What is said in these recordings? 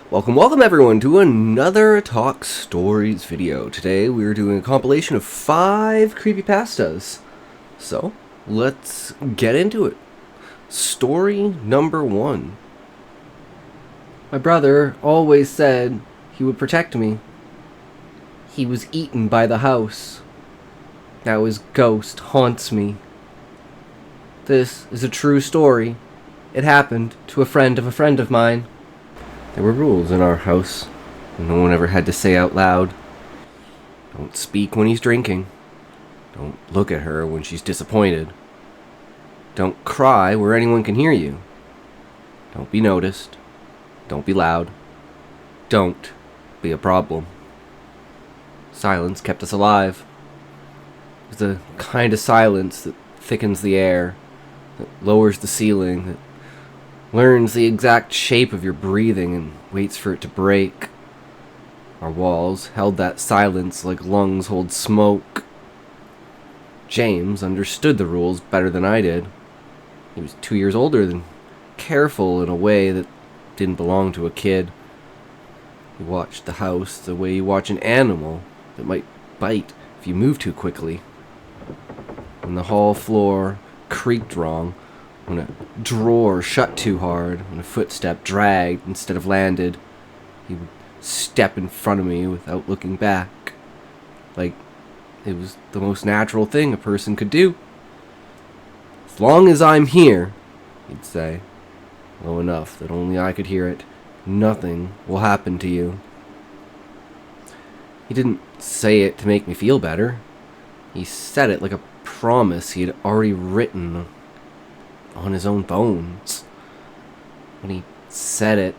Welcome everyone to another Talk Stories video. Today we're doing a compilation of 5 creepypastas. So, let's get into it. Story number 1. My brother always said he would protect me. He was eaten by the house. Now his ghost haunts me. This is a true story. It happened to a friend of mine. There were rules in our house, and no one ever had to say out loud, "Don't speak when he's drinking. Don't look at her when she's disappointed. Don't cry where anyone can hear you. Don't be noticed. Don't be loud. Don't be a problem." Silence kept us alive. It was the kind of silence that thickens the air, that lowers the ceiling, that learns the exact shape of your breathing and waits for it to break. Our walls held that silence like lungs hold smoke. James understood the rules better than I did. He was 2 years older than careful in a way that didn't belong to a kid. He watched the house the way you watch an animal that might bite if you move too quickly. When the hall floor creaked wrong, when a drawer shut too hard, when a footstep dragged instead of landed, he would step in front of me without looking back, like it was the most natural thing a person could do. "As long as I'm here," he'd say, low enough that only I could hear it, "nothing will happen to you." He didn't say it to make me feel better. He said it like a promise he had already written on his own bones. When he said it,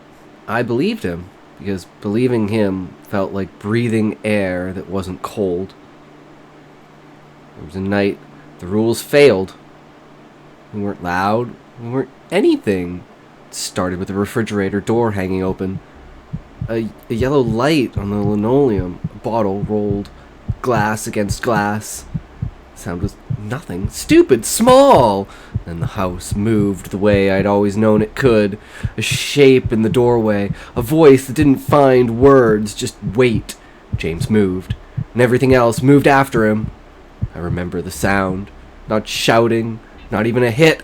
I believed him, because believing him felt like breathing air that wasn't cold. There was a night the rules failed. We weren't loud, we weren't anything. It started with the refrigerator door hanging open. A yellow light on the linoleum, a bottle rolled, glass against glass. Sound was nothing. Stupid, small. Then the house moved the way I'd always known it could. A shape in the doorway. A voice that didn't find words, just wait. James moved, and everything else moved after him. I remember the sound. Not shouting, not even a hit.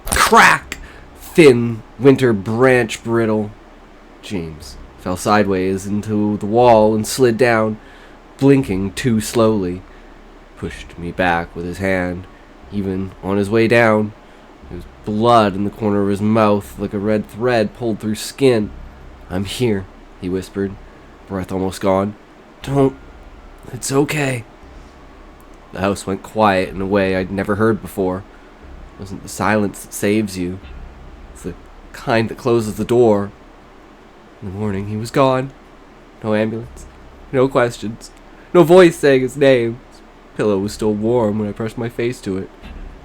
A crack! Thin, winter branch brittle. James fell sideways into the wall and slid down, blinking too slowly. Pushed me back with his hand, even on his way down. There was blood in the corner of his mouth, like a red thread pulled through skin. "I'm here," he whispered, breath almost gone. "Don't. It's okay." The house went quiet in a way I'd never heard before. It wasn't the silence that saves you. It's the kind that closes the door. In the morning, he was gone. No ambulance. No questions. No voice saying his name. Pillow was still warm when I pressed my face to it.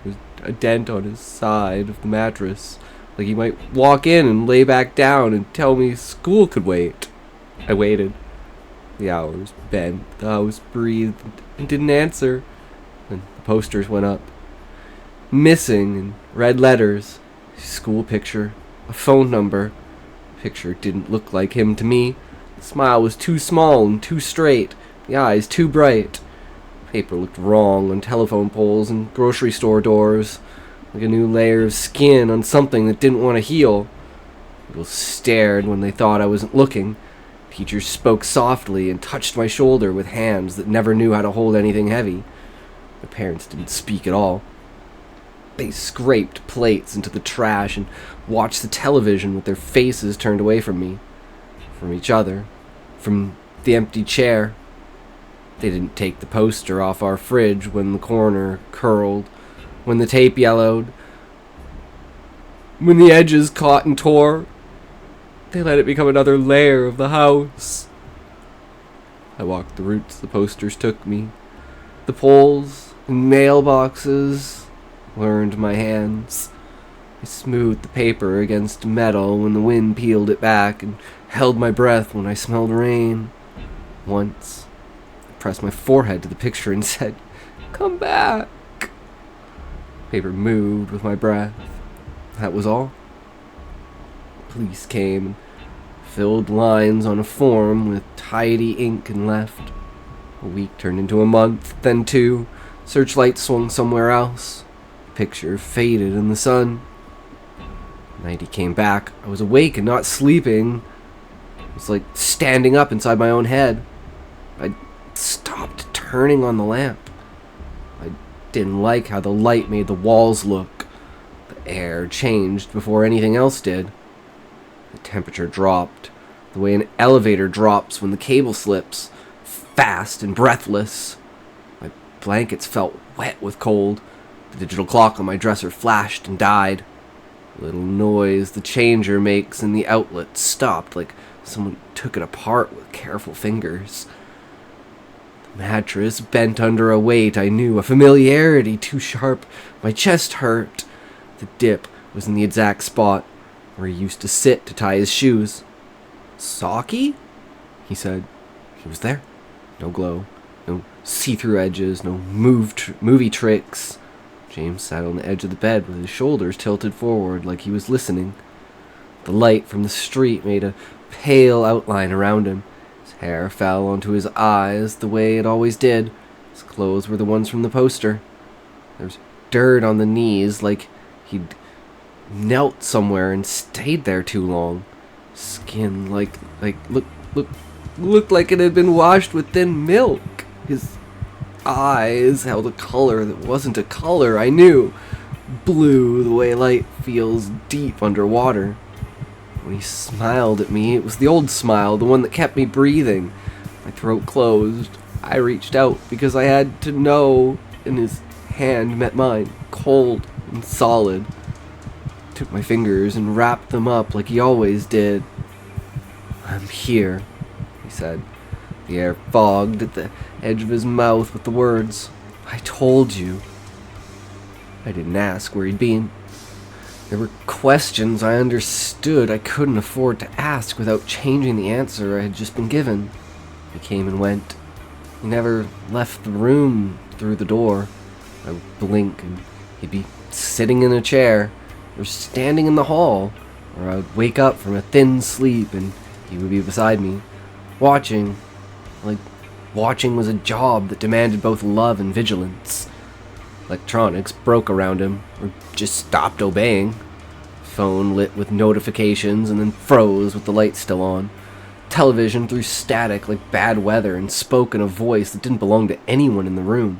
There was a dent on his side of the mattress, like he might walk in and lay back down and tell me school could wait. I waited. The hours bent, the house breathed and didn't answer. Then the posters went up. Missing in red letters. School picture. A phone number. The picture didn't look like him to me. The smile was too small and too straight. The eyes too bright. Paper looked wrong on telephone poles and grocery store doors, like a new layer of skin on something that didn't want to heal. People stared when they thought I wasn't looking. Teachers spoke softly and touched my shoulder with hands that never knew how to hold anything heavy. My parents didn't speak at all. They scraped plates into the trash and watched the television with their faces turned away from me, from each other, from the empty chair. They didn't take the poster off our fridge when the corner curled, when the tape yellowed, when the edges caught and tore. They let it become another layer of the house. I walked the routes the posters took me. The poles and mailboxes learned my hands. I smoothed the paper against metal when the wind peeled it back and held my breath when I smelled rain. Once, pressed my forehead to the picture and said, "Come back." Paper moved with my breath. That was all. Police came and filled lines on a form with tidy ink and left. A week turned into a month, then 2. Searchlight swung somewhere else. Picture faded in the sun. The night he came back, I was awake and not sleeping. It was like standing up inside my own head. I stopped turning on the lamp. I didn't like how the light made the walls look. The air changed before anything else did. The temperature dropped, the way an elevator drops when the cable slips, fast and breathless. My blankets felt wet with cold. The digital clock on my dresser flashed and died. The little noise the changer makes in the outlet stopped, like someone took it apart with careful fingers. The mattress bent under a weight I knew, a familiarity too sharp. My chest hurt. The dip was in the exact spot where he used to sit to tie his shoes. "Saki?" he said. He was there. No glow, no see-through edges, no movie tricks. James sat on the edge of the bed with his shoulders tilted forward like he was listening. The light from the street made a pale outline around him. His hair fell onto his eyes the way it always did. His clothes were the ones from the poster. There was dirt on the knees like he'd knelt somewhere and stayed there too long. Skin looked like it had been washed with thin milk. His eyes held a color that wasn't a color I knew. Blue, the way light feels deep underwater. When he smiled at me, it was the old smile, the one that kept me breathing. My throat closed. I reached out because I had to know, and his hand met mine, cold and solid. Took my fingers and wrapped them up like he always did. "I'm here," he said. The air fogged at the edge of his mouth with the words, "I told you." I didn't ask where he'd been. There were questions I understood I couldn't afford to ask without changing the answer I had just been given. He came and went. He never left the room through the door. I would blink and he'd be sitting in a chair, or standing in the hall, or I would wake up from a thin sleep and he would be beside me, watching, like watching was a job that demanded both love and vigilance. Electronics broke around him, or just stopped obeying. Phone lit with notifications and then froze with the light still on. Television threw static like bad weather and spoke in a voice that didn't belong to anyone in the room.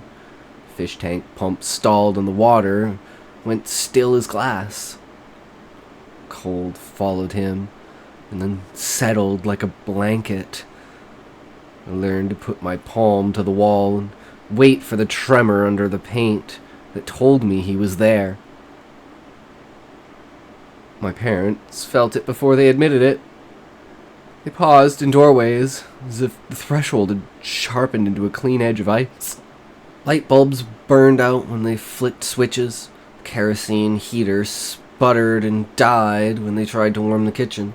Fish tank pump stalled on the water, went still as glass. Cold followed him, and then settled like a blanket. I learned to put my palm to the wall and wait for the tremor under the paint that told me he was there. My parents felt it before they admitted it. They paused in doorways, as if the threshold had sharpened into a clean edge of ice. Light bulbs burned out when they flicked switches. Kerosene heaters sputtered and died when they tried to warm the kitchen.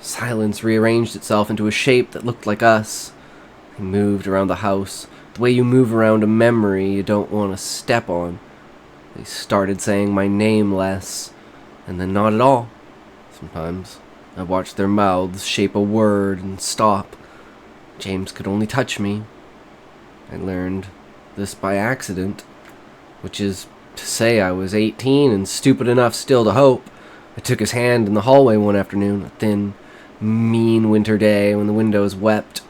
Silence rearranged itself into a shape that looked like us. I moved around the house, the way you move around a memory you don't want to step on. They started saying my name less, and then not at all. Sometimes I watched their mouths shape a word and stop. James could only touch me. I learned this by accident, which is to say I was 18 and stupid enough still to hope. I took his hand in the hallway one afternoon, a thin, mean winter day when the windows wept,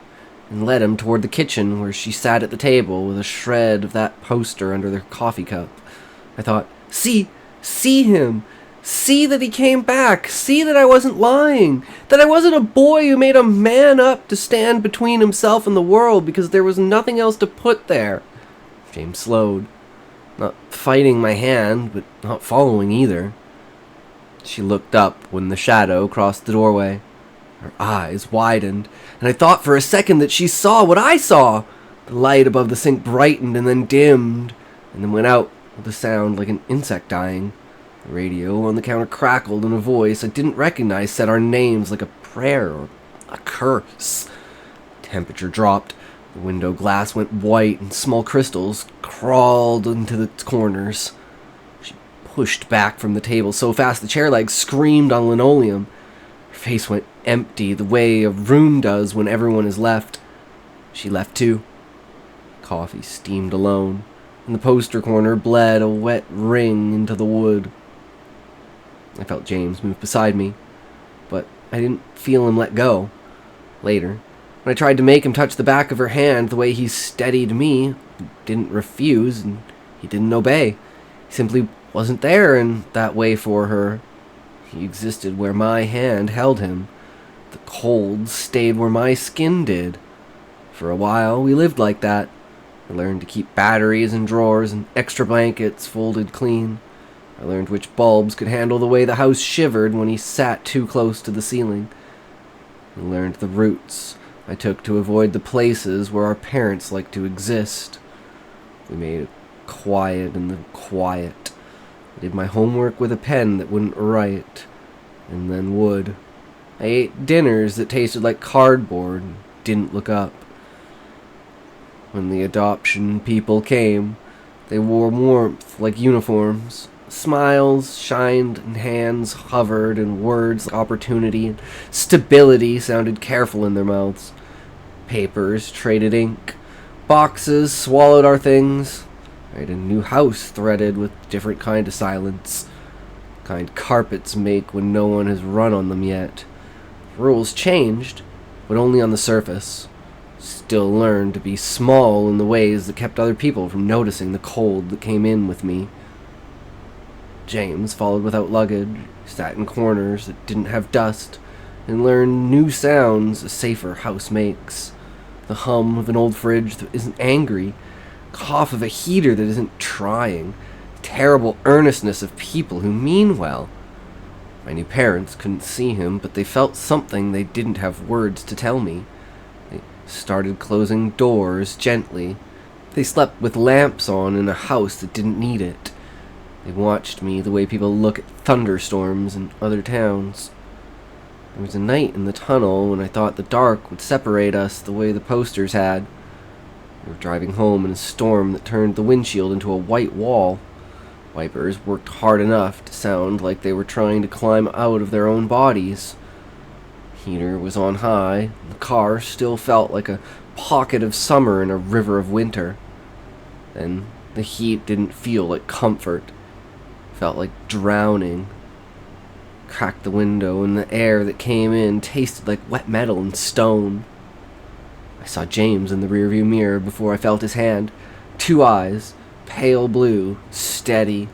and led him toward the kitchen where she sat at the table with a shred of that poster under their coffee cup. I thought, see him! See that he came back! See that I wasn't lying! That I wasn't a boy who made a man up to stand between himself and the world because there was nothing else to put there. James slowed, not fighting my hand, but not following either. She looked up when the shadow crossed the doorway. Her eyes widened, and I thought for a second that she saw what I saw. The light above the sink brightened and then dimmed, and then went out with a sound like an insect dying. The radio on the counter crackled, and a voice I didn't recognize said our names like a prayer or a curse. Temperature dropped. The window glass went white, and small crystals crawled into the corners. She pushed back from the table so fast the chair legs screamed on linoleum. Her Her face went empty the way a room does when everyone is left. She left too. Coffee steamed alone, and the poster corner bled a wet ring into the wood. I felt James move beside me, but I didn't feel him let go. Later, when I tried to make him touch the back of her hand the way he steadied me, he didn't refuse and he didn't obey. He simply wasn't there in that way for her. He existed where my hand held him. The cold stayed where my skin did. For a while, we lived like that. I learned to keep batteries in drawers and extra blankets folded clean. I learned which bulbs could handle the way the house shivered when he sat too close to the ceiling. I learned the routes I took to avoid the places where our parents liked to exist. We made it quiet in the quiet. I did my homework with a pen that wouldn't write, and then would. I ate dinners that tasted like cardboard and didn't look up. When the adoption people came, they wore warmth like uniforms. Smiles shined and hands hovered, and words like opportunity and stability sounded careful in their mouths. Papers traded ink. Boxes swallowed our things. I had a new house threaded with different kind of silence. Kind carpets make when no one has run on them yet. Rules changed, but only on the surface. Still learned to be small in the ways that kept other people from noticing the cold that came in with me. James followed without luggage, sat in corners that didn't have dust, and learned new sounds a safer house makes. The hum of an old fridge that isn't angry, cough of a heater that isn't trying, terrible earnestness of people who mean well. My new parents couldn't see him, but they felt something they didn't have words to tell me. They started closing doors gently. They slept with lamps on in a house that didn't need it. They watched me the way people look at thunderstorms in other towns. There was a night in the tunnel when I thought the dark would separate us the way the posters had. We were driving home in a storm that turned the windshield into a white wall. Wipers worked hard enough to sound like they were trying to climb out of their own bodies. Heater was on high, and the car still felt like a pocket of summer in a river of winter. Then the heat didn't feel like comfort. It felt like drowning. Cracked the window, and the air that came in tasted like wet metal and stone. I saw James in the rearview mirror before I felt his hand. 2 eyes, pale blue, steady,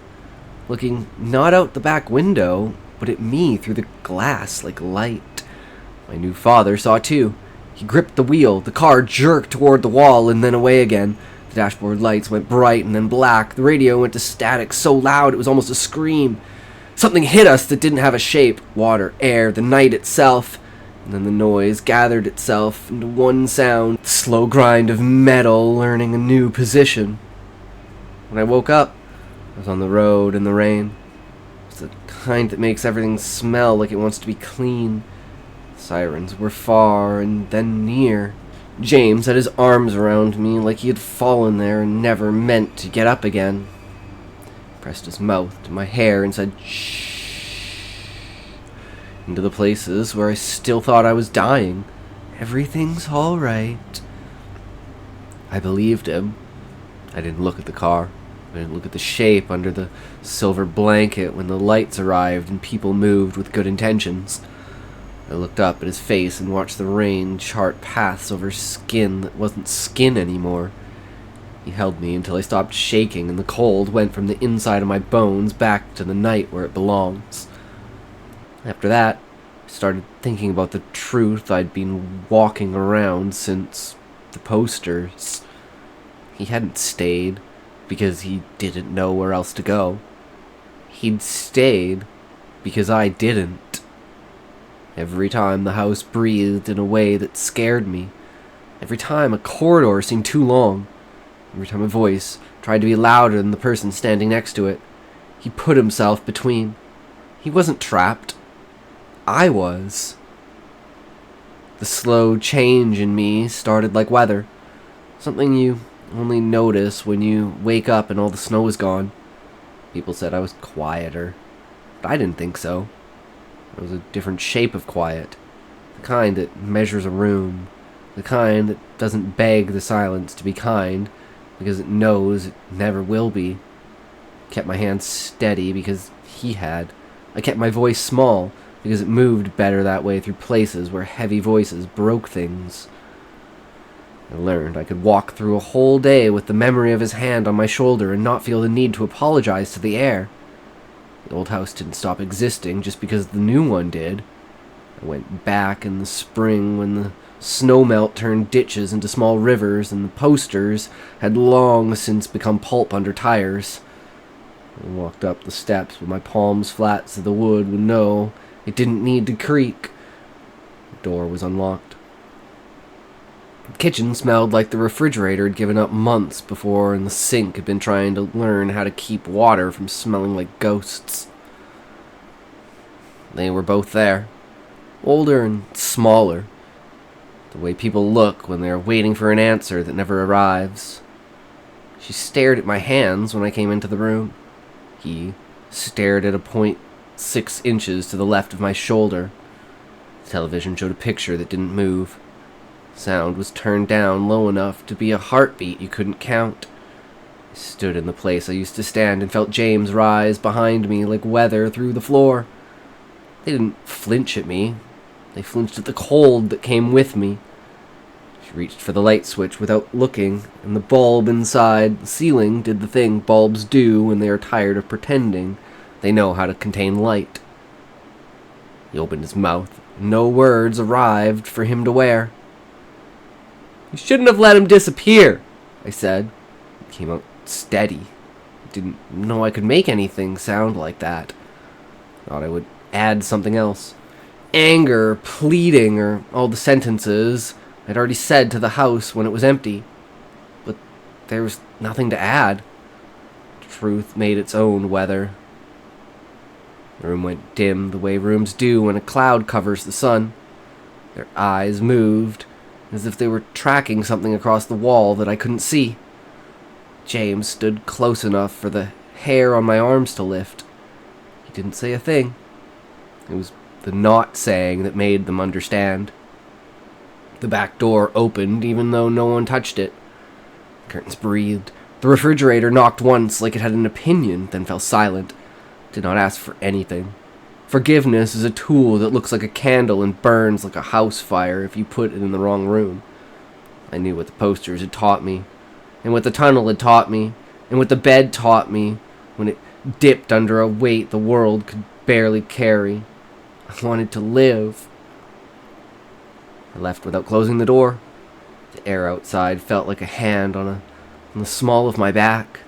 looking not out the back window, but at me through the glass like light. My new father saw too. He gripped the wheel. The car jerked toward the wall and then away again. The dashboard lights went bright and then black. The radio went to static so loud it was almost a scream. Something hit us that didn't have a shape. Water, air, the night itself. And then the noise gathered itself into one sound. The slow grind of metal learning a new position. When I woke up, I was on the road in the rain. It's the kind that makes everything smell like it wants to be clean. Sirens were far and then near. James had his arms around me like he had fallen there and never meant to get up again. He pressed his mouth to my hair and said, "Shh," into the places where I still thought I was dying. "Everything's all right." I believed him. I didn't look at the car. I didn't look at the shape under the silver blanket when the lights arrived and people moved with good intentions. I looked up at his face and watched the rain chart paths over skin that wasn't skin anymore. He held me until I stopped shaking and the cold went from the inside of my bones back to the night where it belongs. After that, I started thinking about the truth I'd been walking around since the posters. He hadn't stayed because he didn't know where else to go. He'd stayed because I didn't. Every time the house breathed in a way that scared me. Every time a corridor seemed too long. Every time a voice tried to be louder than the person standing next to it. He put himself between. He wasn't trapped. I was. The slow change in me started like weather. Something you only notice when you wake up and all the snow is gone. People said I was quieter, but I didn't think so. It was a different shape of quiet. The kind that measures a room. The kind that doesn't beg the silence to be kind because it knows it never will be. I kept my hands steady because he had. I kept my voice small because it moved better that way through places where heavy voices broke things. I learned I could walk through a whole day with the memory of his hand on my shoulder and not feel the need to apologize to the air. The old house didn't stop existing just because the new one did. I went back in the spring when the snowmelt turned ditches into small rivers and the posters had long since become pulp under tires. I walked up the steps with my palms flat so the wood would know it didn't need to creak. The door was unlocked. The kitchen smelled like the refrigerator had given up months before, and the sink had been trying to learn how to keep water from smelling like ghosts. They were both there, older and smaller, the way people look when they are waiting for an answer that never arrives. She stared at my hands when I came into the room. He stared at a point 6 inches to the left of my shoulder. The television showed a picture that didn't move. Sound was turned down low enough to be a heartbeat you couldn't count. I stood in the place I used to stand and felt James rise behind me like weather through the floor. They didn't flinch at me. They flinched at the cold that came with me. She reached for the light switch without looking, and the bulb inside the ceiling did the thing bulbs do when they are tired of pretending they know how to contain light. He opened his mouth. No words arrived for him to wear. "You shouldn't have let him disappear," I said. It came out steady. I didn't know I could make anything sound like that. Thought I would add something else. Anger, pleading, or all the sentences I'd already said to the house when it was empty. But there was nothing to add. Truth made its own weather. The room went dim the way rooms do when a cloud covers the sun. Their eyes moved, as if they were tracking something across the wall that I couldn't see. James stood close enough for the hair on my arms to lift. He didn't say a thing. It was the not saying that made them understand. The back door opened even though no one touched it. The curtains breathed. The refrigerator knocked once like it had an opinion, then fell silent. Did not ask for anything. Forgiveness is a tool that looks like a candle and burns like a house fire if you put it in the wrong room. I knew what the posters had taught me, and what the tunnel had taught me, and what the bed taught me when it dipped under a weight the world could barely carry. I wanted to live. I left without closing the door. The air outside felt like a hand on the small of my back.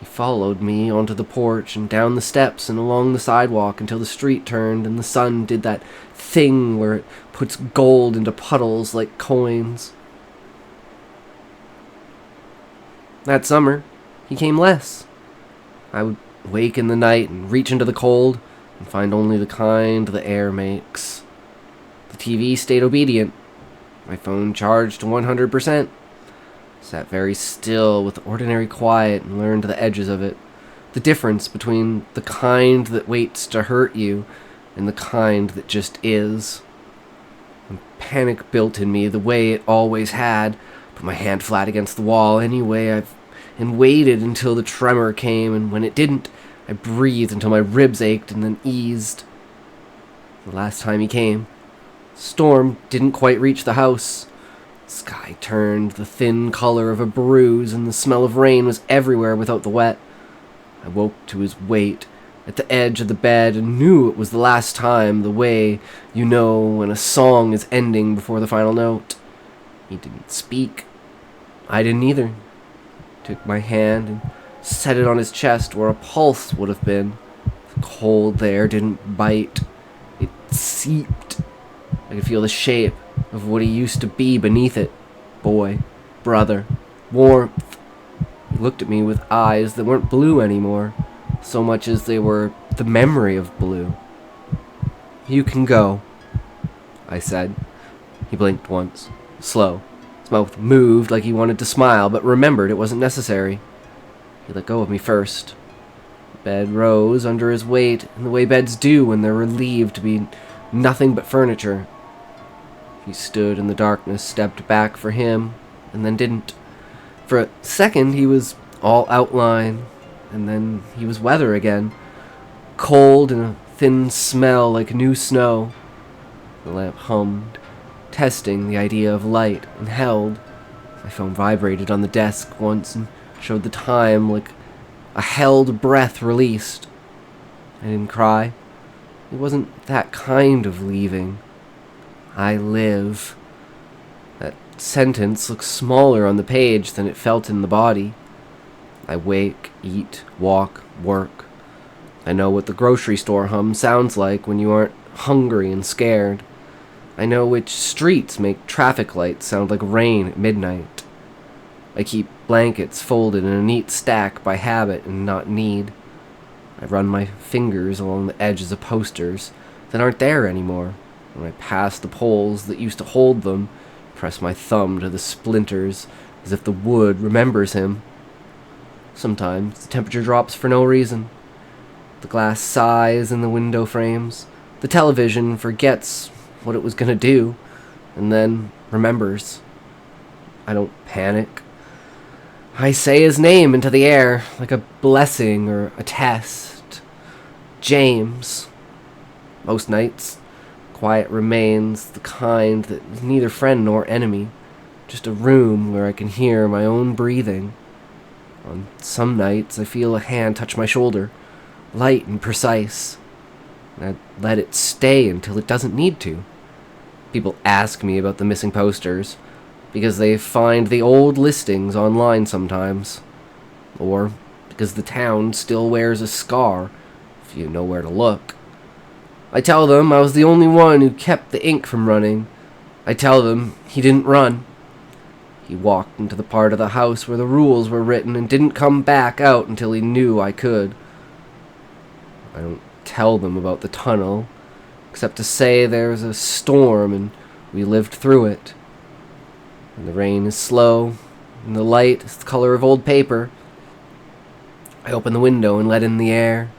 He followed me onto the porch and down the steps and along the sidewalk until the street turned and the sun did that thing where it puts gold into puddles like coins. That summer, he came less. I would wake in the night and reach into the cold and find only the kind the air makes. The TV stayed obedient. My phone charged to 100%. Sat very still with ordinary quiet and learned the edges of it. The difference between the kind that waits to hurt you and the kind that just is. And panic built in me the way it always had. Put my hand flat against the wall anyway and waited until the tremor came, and when it didn't, I breathed until my ribs ached and then eased. The last time he came, the storm didn't quite reach the house. The sky turned the thin color of a bruise, and the smell of rain was everywhere without the wet. I woke to his weight at the edge of the bed and knew it was the last time, the way you know when a song is ending before the final note. He didn't speak. I didn't either. Took my hand and set it on his chest where a pulse would have been. The cold there didn't bite. It seeped. I could feel the shape of what he used to be beneath it. Boy, brother, warmth. He looked at me with eyes that weren't blue anymore, so much as they were the memory of blue. "You can go," I said. He blinked once, slow. His mouth moved like he wanted to smile, but remembered it wasn't necessary. He let go of me first. Bed rose under his weight in the way beds do when they're relieved to be nothing but furniture. He stood in the darkness, stepped back for him, and then didn't. For a second, he was all outline, and then he was weather again. Cold and a thin smell like new snow. The lamp hummed, testing the idea of light, and held. My phone vibrated on the desk once and showed the time like a held breath released. I didn't cry. It wasn't that kind of leaving. I live. That sentence looks smaller on the page than it felt in the body. I wake, eat, walk, work. I know what the grocery store hum sounds like when you aren't hungry and scared. I know which streets make traffic lights sound like rain at midnight. I keep blankets folded in a neat stack by habit and not need. I run my fingers along the edges of posters that aren't there anymore. When I pass the poles that used to hold them, press my thumb to the splinters as if the wood remembers him. Sometimes the temperature drops for no reason. The glass sighs in the window frames. The television forgets what it was going to do, and then remembers. I don't panic. I say his name into the air, like a blessing or a test. James. Most nights, quiet remains the kind that is neither friend nor enemy, just a room where I can hear my own breathing. On some nights, I feel a hand touch my shoulder, light and precise. I let it stay until it doesn't need to. People ask me about the missing posters because they find the old listings online sometimes, or because the town still wears a scar if you know where to look. I tell them I was the only one who kept the ink from running. I tell them he didn't run. He walked into the part of the house where the rules were written and didn't come back out until he knew I could. I don't tell them about the tunnel, except to say there's a storm and we lived through it. And the rain is slow, and the light is the color of old paper. I open the window and let in the air.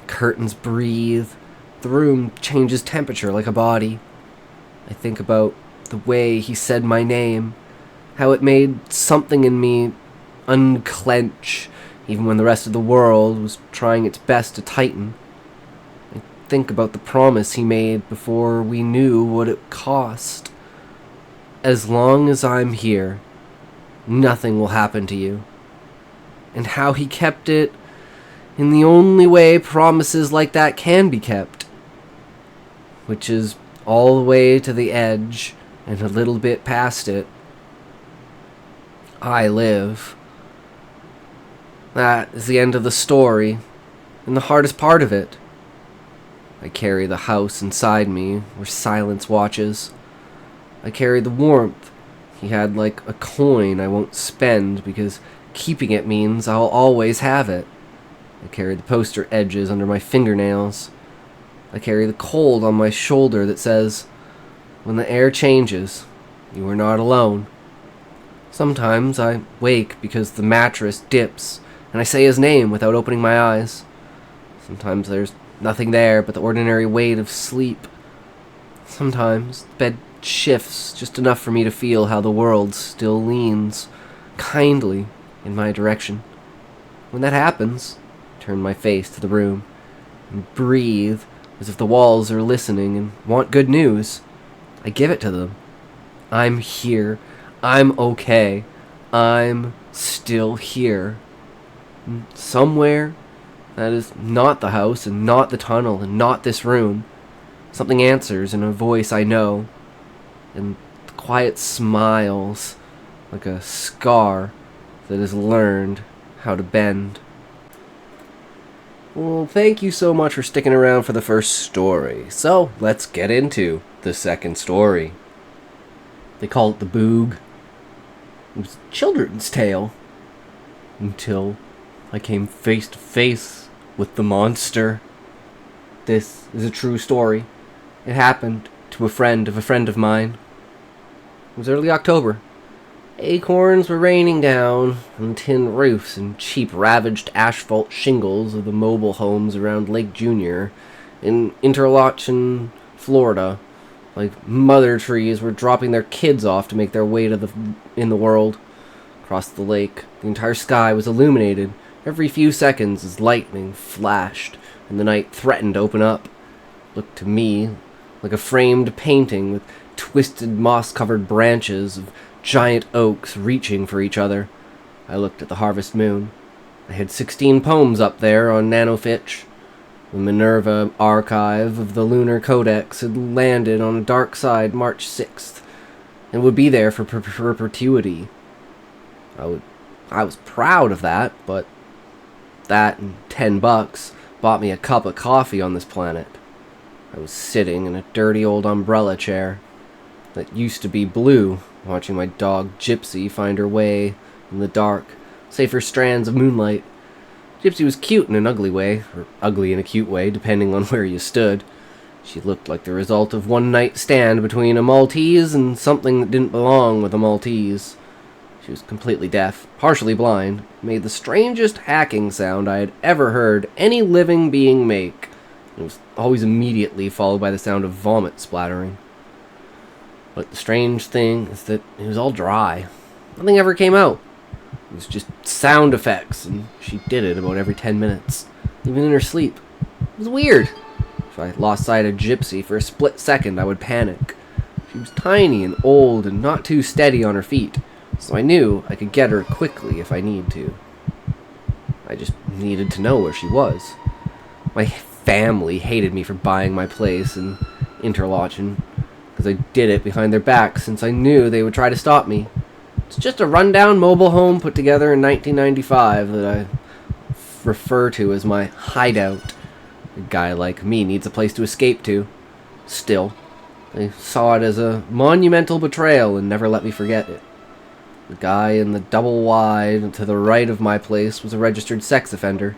Curtains breathe. The room changes temperature like a body. I think about the way he said my name, how it made something in me unclench, even when the rest of the world was trying its best to tighten. I think about the promise he made before we knew what it cost. As long as I'm here, nothing will happen to you. And how he kept it in the only way promises like that can be kept, which is all the way to the edge and a little bit past it. I live. That is the end of the story, and the hardest part of it. I carry the house inside me where silence watches. I carry the warmth he had like a coin I won't spend because keeping it means I'll always have it. I carry the poster edges under my fingernails. I carry the cold on my shoulder that says, when the air changes, you are not alone. Sometimes I wake because the mattress dips and I say his name without opening my eyes. Sometimes there's nothing there but the ordinary weight of sleep. Sometimes the bed shifts just enough for me to feel how the world still leans kindly in my direction. When that happens, I turn my face to the room and breathe as if the walls are listening and want good news. I give it to them. I'm here. I'm okay. I'm still here. And somewhere that is not the house and not the tunnel and not this room. Something answers in a voice I know, and the quiet smiles like a scar that has learned how to bend. Well, thank you so much for sticking around for the first story. So, let's get into the second story. They call it the Boog. It was a children's tale. Until I came face to face with the monster. This is a true story. It happened to a friend of mine. It was early October. Acorns were raining down on tin roofs and cheap ravaged asphalt shingles of the mobile homes around Lake Junior in Interlachen, Florida. Like mother trees were dropping their kids off to make their way in the world. Across the lake, the entire sky was illuminated every few seconds as lightning flashed and the night threatened to open up. It looked to me like a framed painting with twisted moss-covered branches of giant oaks reaching for each other. I looked at the harvest moon. I had 16 poems up there on nanofitch. The Minerva archive of the Lunar Codex had landed on a dark side March 6th and would be there for perpetuity. I was proud of that, but that and $10 bought me a cup of coffee on this planet. I was sitting in a dirty old umbrella chair that used to be blue, watching my dog Gypsy find her way in the dark, save for strands of moonlight. Gypsy was cute in an ugly way, or ugly in a cute way, depending on where you stood. She looked like the result of one night stand between a Maltese and something that didn't belong with a Maltese. She was completely deaf, partially blind, made the strangest hacking sound I had ever heard any living being make. It was always immediately followed by the sound of vomit splattering. But the strange thing is that it was all dry. Nothing ever came out. It was just sound effects, and she did it about every 10 minutes, even in her sleep. It was weird. If I lost sight of Gypsy for a split second, I would panic. She was tiny and old and not too steady on her feet, so I knew I could get her quickly if I need to. I just needed to know where she was. My family hated me for buying my place in Interlachen, because I did it behind their backs since I knew they would try to stop me. It's just a rundown mobile home put together in 1995 that I refer to as my hideout. A guy like me needs a place to escape to. Still, they saw it as a monumental betrayal and never let me forget it. The guy in the double wide to the right of my place was a registered sex offender.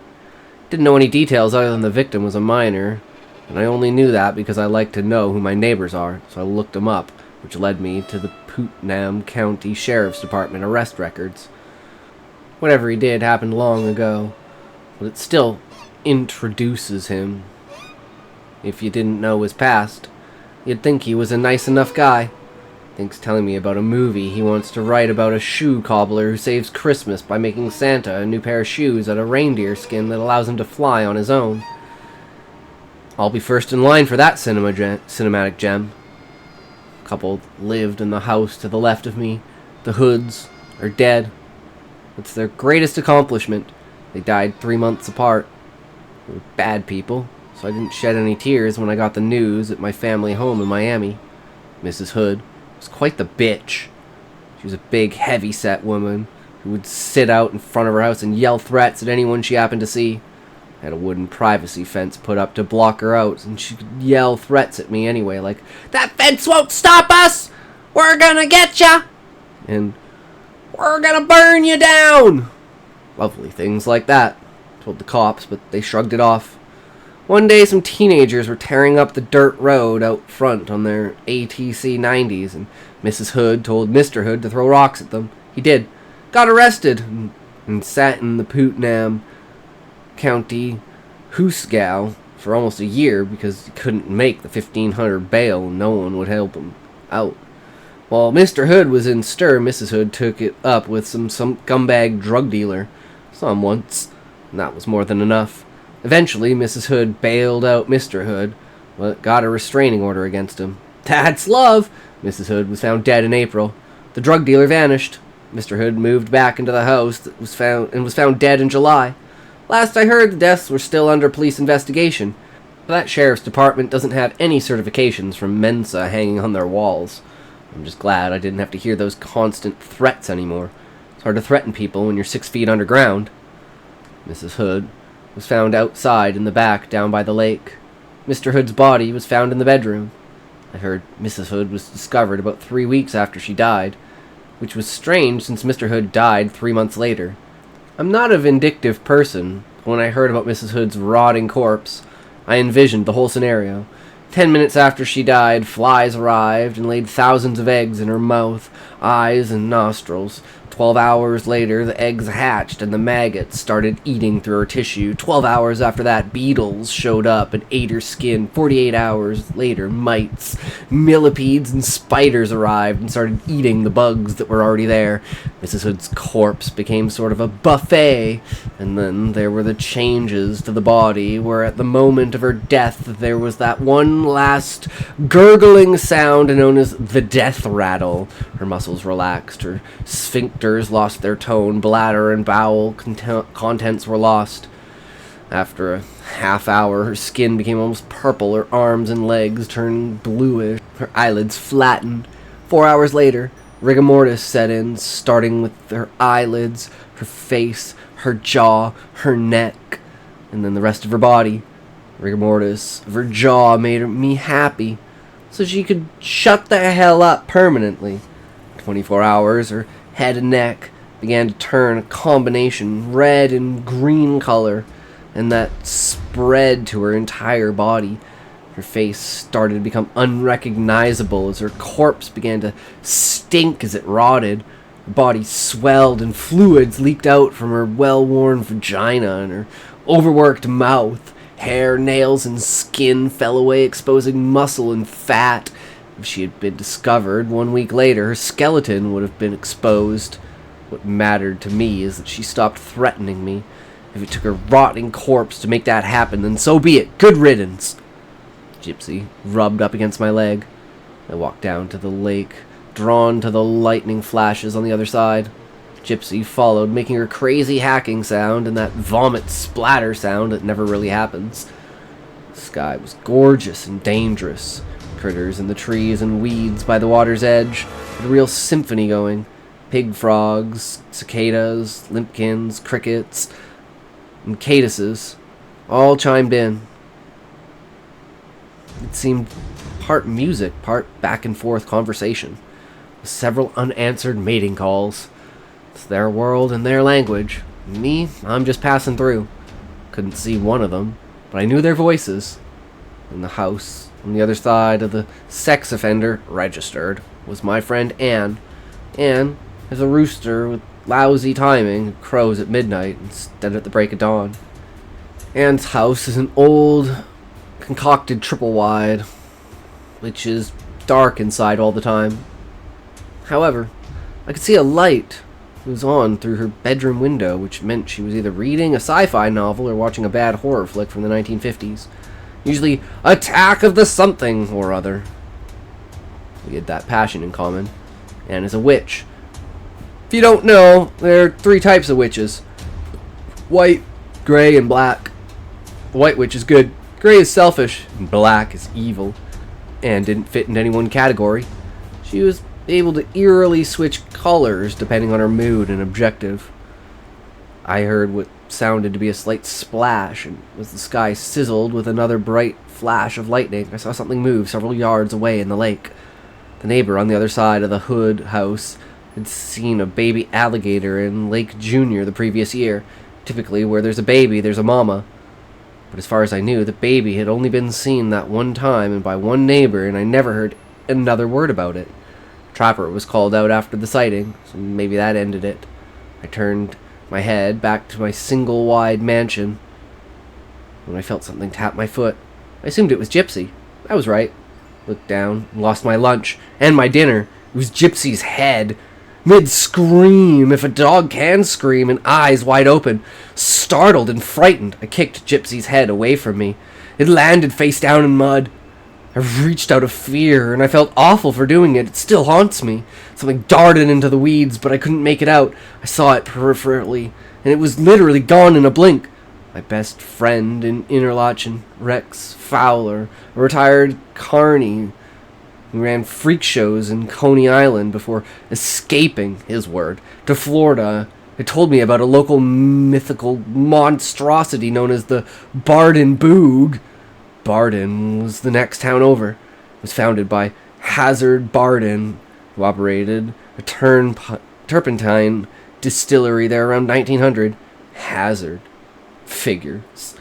Didn't know any details other than the victim was a minor, and I only knew that because I like to know who my neighbors are, so I looked them up, which led me to the Putnam County Sheriff's Department arrest records. Whatever he did happened long ago, but it still introduces him. If you didn't know his past, you'd think he was a nice enough guy. Think's telling me about a movie he wants to write about a shoe cobbler who saves Christmas by making Santa a new pair of shoes out of reindeer skin that allows him to fly on his own. I'll be first in line for that cinematic gem. A couple lived in the house to the left of me. The Hoods are dead. It's their greatest accomplishment. They died 3 months apart. They were bad people, so I didn't shed any tears when I got the news at my family home in Miami. Mrs. Hood was quite the bitch. She was a big, heavy-set woman who would sit out in front of her house and yell threats at anyone she happened to see. Had a wooden privacy fence put up to block her out, and she could yell threats at me anyway, like, "That fence won't stop us! We're gonna get ya!" And, "We're gonna burn you down!" Lovely things like that. Told the cops, but they shrugged it off. One day, some teenagers were tearing up the dirt road out front on their ATC 90s, and Mrs. Hood told Mr. Hood to throw rocks at them. He did. Got arrested, and sat in the Putnam County Hoosgow for almost a year because he couldn't make the $1,500 bail and no one would help him out. While Mr. Hood was in stir, Mrs. Hood took it up with some scumbag drug dealer. Saw him once, and that was more than enough. Eventually, Mrs. Hood bailed out Mr. Hood, but got a restraining order against him. That's love! Mrs. Hood was found dead in April. The drug dealer vanished. Mr. Hood moved back into the house that was found dead in July. Last I heard, the deaths were still under police investigation. That sheriff's department doesn't have any certifications from Mensa hanging on their walls. I'm just glad I didn't have to hear those constant threats anymore. It's hard to threaten people when you're 6 feet underground. Mrs. Hood was found outside in the back down by the lake. Mr. Hood's body was found in the bedroom. I heard Mrs. Hood was discovered about 3 weeks after she died, which was strange since Mr. Hood died 3 months later. I'm not a vindictive person, but when I heard about Mrs. Hood's rotting corpse, I envisioned the whole scenario. 10 minutes after she died, flies arrived and laid thousands of eggs in her mouth, eyes, and nostrils. 12 hours later, the eggs hatched and the maggots started eating through her tissue. 12 hours after that, beetles showed up and ate her skin. 48 hours later, mites, millipedes, and spiders arrived and started eating the bugs that were already there. Mrs. Hood's corpse became sort of a buffet, and then there were the changes to the body, where at the moment of her death, there was that one last gurgling sound known as the death rattle. Her muscles relaxed, her sphincters lost their tone, bladder and bowel contents were lost. After a half hour, her skin became almost purple, her arms and legs turned bluish, her eyelids flattened. 4 hours later, rigor mortis set in, starting with her eyelids, her face, her jaw, her neck, and then the rest of her body. Rigor mortis of her jaw made me happy, so she could shut the hell up permanently. 24 hours, her head and neck began to turn a combination red and green color, and that spread to her entire body. Her face started to become unrecognizable as her corpse began to stink as it rotted. Her body swelled and fluids leaked out from her well-worn vagina and her overworked mouth. Hair, nails, and skin fell away, exposing muscle and fat. If she had been discovered 1 week later, her skeleton would have been exposed. What mattered to me is that she stopped threatening me. If it took her rotting corpse to make that happen, then so be it. Good riddance. Gypsy rubbed up against my leg. I walked down to the lake, drawn to the lightning flashes on the other side. Gypsy followed, making her crazy hacking sound and that vomit splatter sound that never really happens. The sky was gorgeous and dangerous. Critters in the trees and weeds by the water's edge had a real symphony going. Pig frogs, cicadas, limpkins, crickets, and caduses all chimed in. It seemed part music, part back and forth conversation, with several unanswered mating calls. It's their world and their language. Me, I'm just passing through. Couldn't see one of them, but I knew their voices. In the house on the other side of the sex offender registered was my friend Anne. Anne is a rooster with lousy timing who crows at midnight instead at the break of dawn. Anne's house is an old, concocted triple wide, which is dark inside all the time. However, I could see a light was on through her bedroom window, which meant she was either reading a sci-fi novel or watching a bad horror flick from the 1950s. Usually, Attack of the Something or Other. We had that passion in common. Anne is a witch. If you don't know, there are 3 types of witches. White, gray, and black. The white witch is good. Gray is selfish, and black is evil. Anne didn't fit into any one category. She was able to eerily switch colors depending on her mood and objective. I heard what sounded to be a slight splash, and as the sky sizzled with another bright flash of lightning, I saw something move several yards away in the lake. The neighbor on the other side of the Hood house had seen a baby alligator in Lake Junior the previous year. Typically, where there's a baby, there's a mama. But as far as I knew, the baby had only been seen that one time and by one neighbor, and I never heard another word about it. Trapper was called out after the sighting, so maybe that ended it. I turned my head back to my single-wide mansion when I felt something tap my foot. I assumed it was Gypsy. I was right. Looked down and lost my lunch and my dinner. It was Gypsy's head. Mid-scream, if a dog can scream, and eyes wide open. Startled and frightened, I kicked Gypsy's head away from me. It landed face down in mud. I reached out of fear, and I felt awful for doing it. It still haunts me. Something darted into the weeds, but I couldn't make it out. I saw it peripherally, and it was literally gone in a blink. My best friend in Interlachen, Rex Fowler, a retired carny who ran freak shows in Coney Island before escaping, his word, to Florida. It told me about a local mythical monstrosity known as the Barden Boog. Barden was the next town over. It was founded by Hazard Barden, who operated a turpentine distillery there around 1900. Hazard. Figures.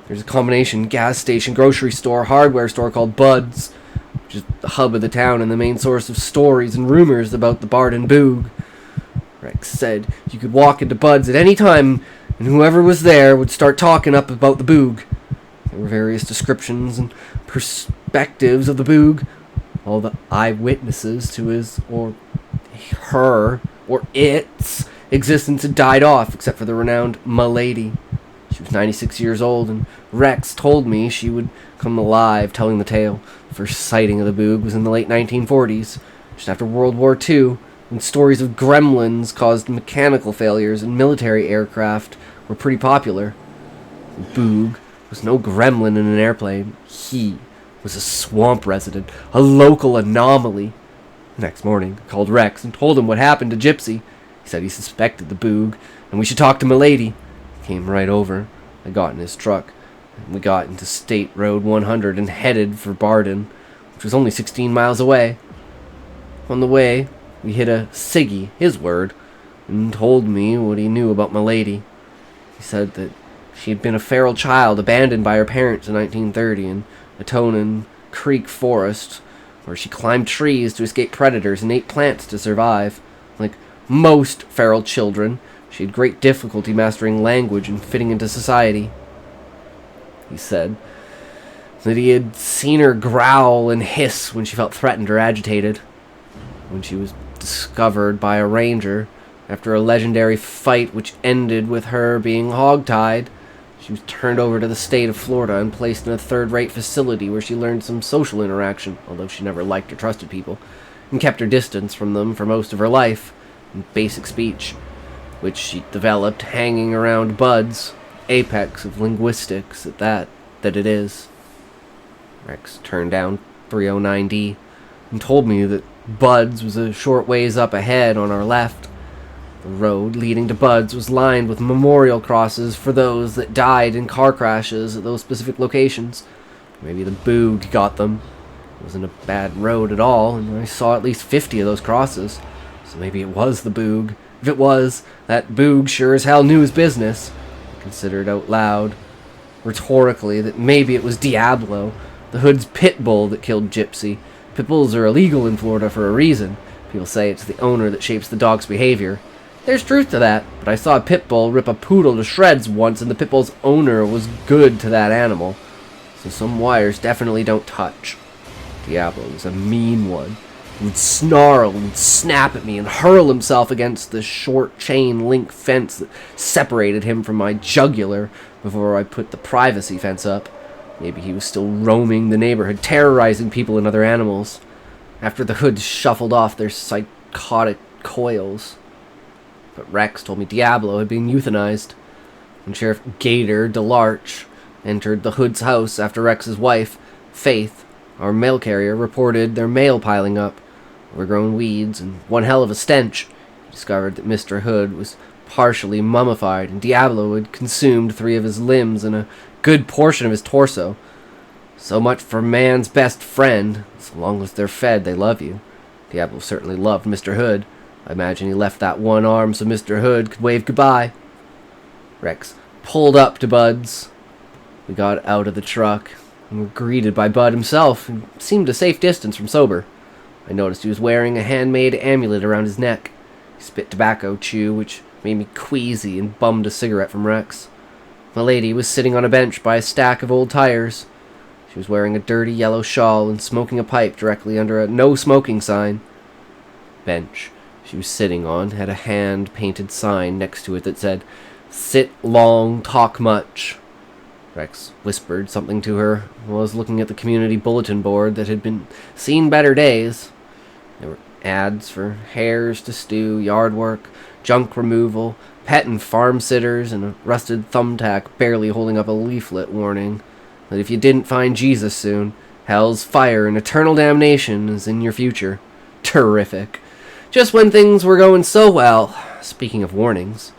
There's a combination gas station, grocery store, hardware store called Bud's, which is the hub of the town and the main source of stories and rumors about the Bard and Boog. Rex said you could walk into Bud's at any time, and whoever was there would start talking up about the Boog. There were various descriptions and perspectives of the Boog. All the eyewitnesses to his, or her, or its existence had died off, except for the renowned Milady. She was 96 years old, and Rex told me she would come alive telling the tale. The first sighting of the Boog was in the late 1940s, just after World War II, when stories of gremlins caused mechanical failures in military aircraft were pretty popular. The Boog was no gremlin in an airplane. He was a swamp resident, a local anomaly. The next morning, I called Rex and told him what happened to Gypsy. He said he suspected the Boog, and we should talk to Milady. He came right over. I got in his truck, and we got into State Road 100 and headed for Barden, which was only 16 miles away. On the way, we hit a Siggy, his word, and told me what he knew about Milady. He said that she had been a feral child abandoned by her parents in 1930 in Atonin Creek Forest, where she climbed trees to escape predators and ate plants to survive. Like most feral children, she had great difficulty mastering language and fitting into society. He said that he had seen her growl and hiss when she felt threatened or agitated. When she was discovered by a ranger, after a legendary fight which ended with her being hogtied, she was turned over to the state of Florida and placed in a third-rate facility where she learned some social interaction, although she never liked or trusted people, and kept her distance from them for most of her life, and basic speech, which she developed hanging around Bud's, apex of linguistics at that it is. Rex turned down 309D and told me that Bud's was a short ways up ahead on our left. The road leading to Bud's was lined with memorial crosses for those that died in car crashes at those specific locations. Maybe the Boog got them. It wasn't a bad road at all, and I saw at least 50 of those crosses. So maybe it was the Boog. If it was, that Boog sure as hell knew his business. I considered out loud, rhetorically, that maybe it was Diablo, the Hood's pit bull that killed Gypsy. Pit bulls are illegal in Florida for a reason. People say it's the owner that shapes the dog's behavior. There's truth to that, but I saw a pit bull rip a poodle to shreds once, and the pit bull's owner was good to that animal. So some wires definitely don't touch. Diablo was a mean one. He would snarl and snap at me and hurl himself against the short chain link fence that separated him from my jugular before I put the privacy fence up. Maybe he was still roaming the neighborhood, terrorizing people and other animals, after the Hoods shuffled off their psychotic coils. But Rex told me Diablo had been euthanized. When Sheriff Gator DeLarch entered the Hood's house after Rex's wife, Faith, our mail carrier, reported their mail piling up, overgrown weeds, and one hell of a stench. He discovered that Mr. Hood was partially mummified, and Diablo had consumed 3 of his limbs and a good portion of his torso. So much for man's best friend. So long as they're fed, they love you. Diablo certainly loved Mr. Hood. I imagine he left that one arm so Mr. Hood could wave goodbye. Rex pulled up to Bud's. We got out of the truck and were greeted by Bud himself, who seemed a safe distance from sober. I noticed he was wearing a handmade amulet around his neck. He spit tobacco chew, which made me queasy, and bummed a cigarette from Rex. Milady was sitting on a bench by a stack of old tires. She was wearing a dirty yellow shawl and smoking a pipe directly under a no smoking sign. Bench she was sitting on had a hand-painted sign next to it that said, "Sit long, talk much." Rex whispered something to her while I was looking at the community bulletin board that had been seen better days. There were ads for hares to stew, yard work, junk removal, pet and farm sitters, and a rusted thumbtack barely holding up a leaflet warning that if you didn't find Jesus soon, hell's fire and eternal damnation is in your future. Terrific. Just when things were going so well. Speaking of warnings,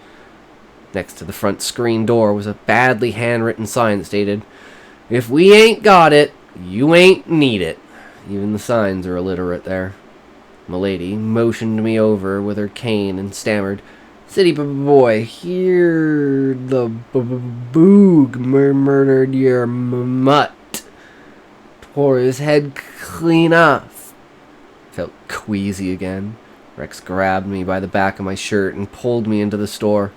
next to the front screen door was a badly handwritten sign that stated, "If we ain't got it, you ain't need it." Even the signs are illiterate there. Milady motioned me over with her cane and stammered, City boy, here the Boog murdered your mutt. Tore his head clean off. Felt queasy again. Rex grabbed me by the back of my shirt and pulled me into the store.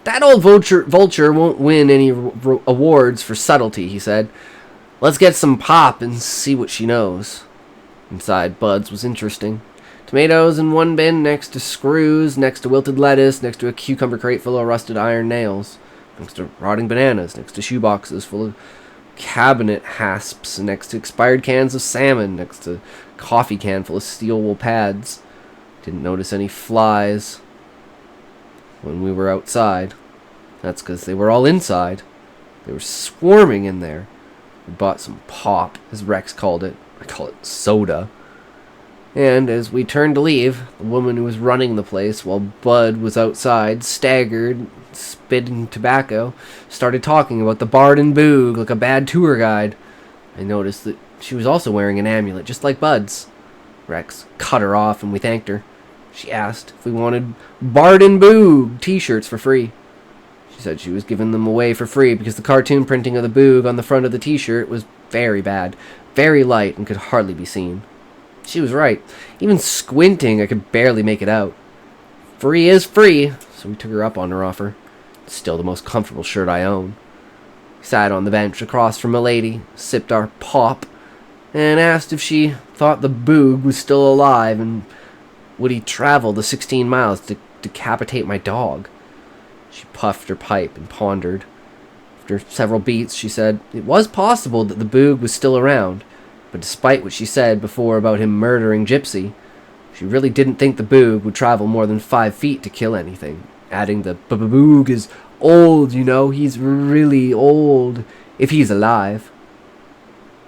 That old vulture won't win any awards for subtlety, he said. Let's get some pop and see what she knows. Inside, Bud's was interesting. Tomatoes in one bin next to screws, next to wilted lettuce, next to a cucumber crate full of rusted iron nails, next to rotting bananas, next to shoeboxes full of cabinet hasps, next to expired cans of salmon, next to coffee can full of steel wool pads. Didn't notice any flies when we were outside. That's because they were all inside. They were swarming in there. We bought some pop, as Rex called it. I call it soda. And as we turned to leave, the woman who was running the place while Bud was outside, staggered, spitting tobacco, started talking about the Bard and Boog like a bad tour guide. I noticed that she was also wearing an amulet, just like Bud's. Rex cut her off and we thanked her. She asked if we wanted Bard and Boog t-shirts for free. She said she was giving them away for free because the cartoon printing of the Boog on the front of the t-shirt was very bad, very light, and could hardly be seen. She was right. Even squinting, I could barely make it out. Free is free, so we took her up on her offer. It's still the most comfortable shirt I own. We sat on the bench across from Milady, sipped our pop, and asked if she thought the Boog was still alive and would he travel the 16 miles to decapitate my dog. She puffed her pipe and pondered. After several beats, she said it was possible that the Boog was still around, but despite what she said before about him murdering Gypsy, she really didn't think the Boog would travel more than 5 feet to kill anything, adding the Boog is old, you know, he's really old, if he's alive.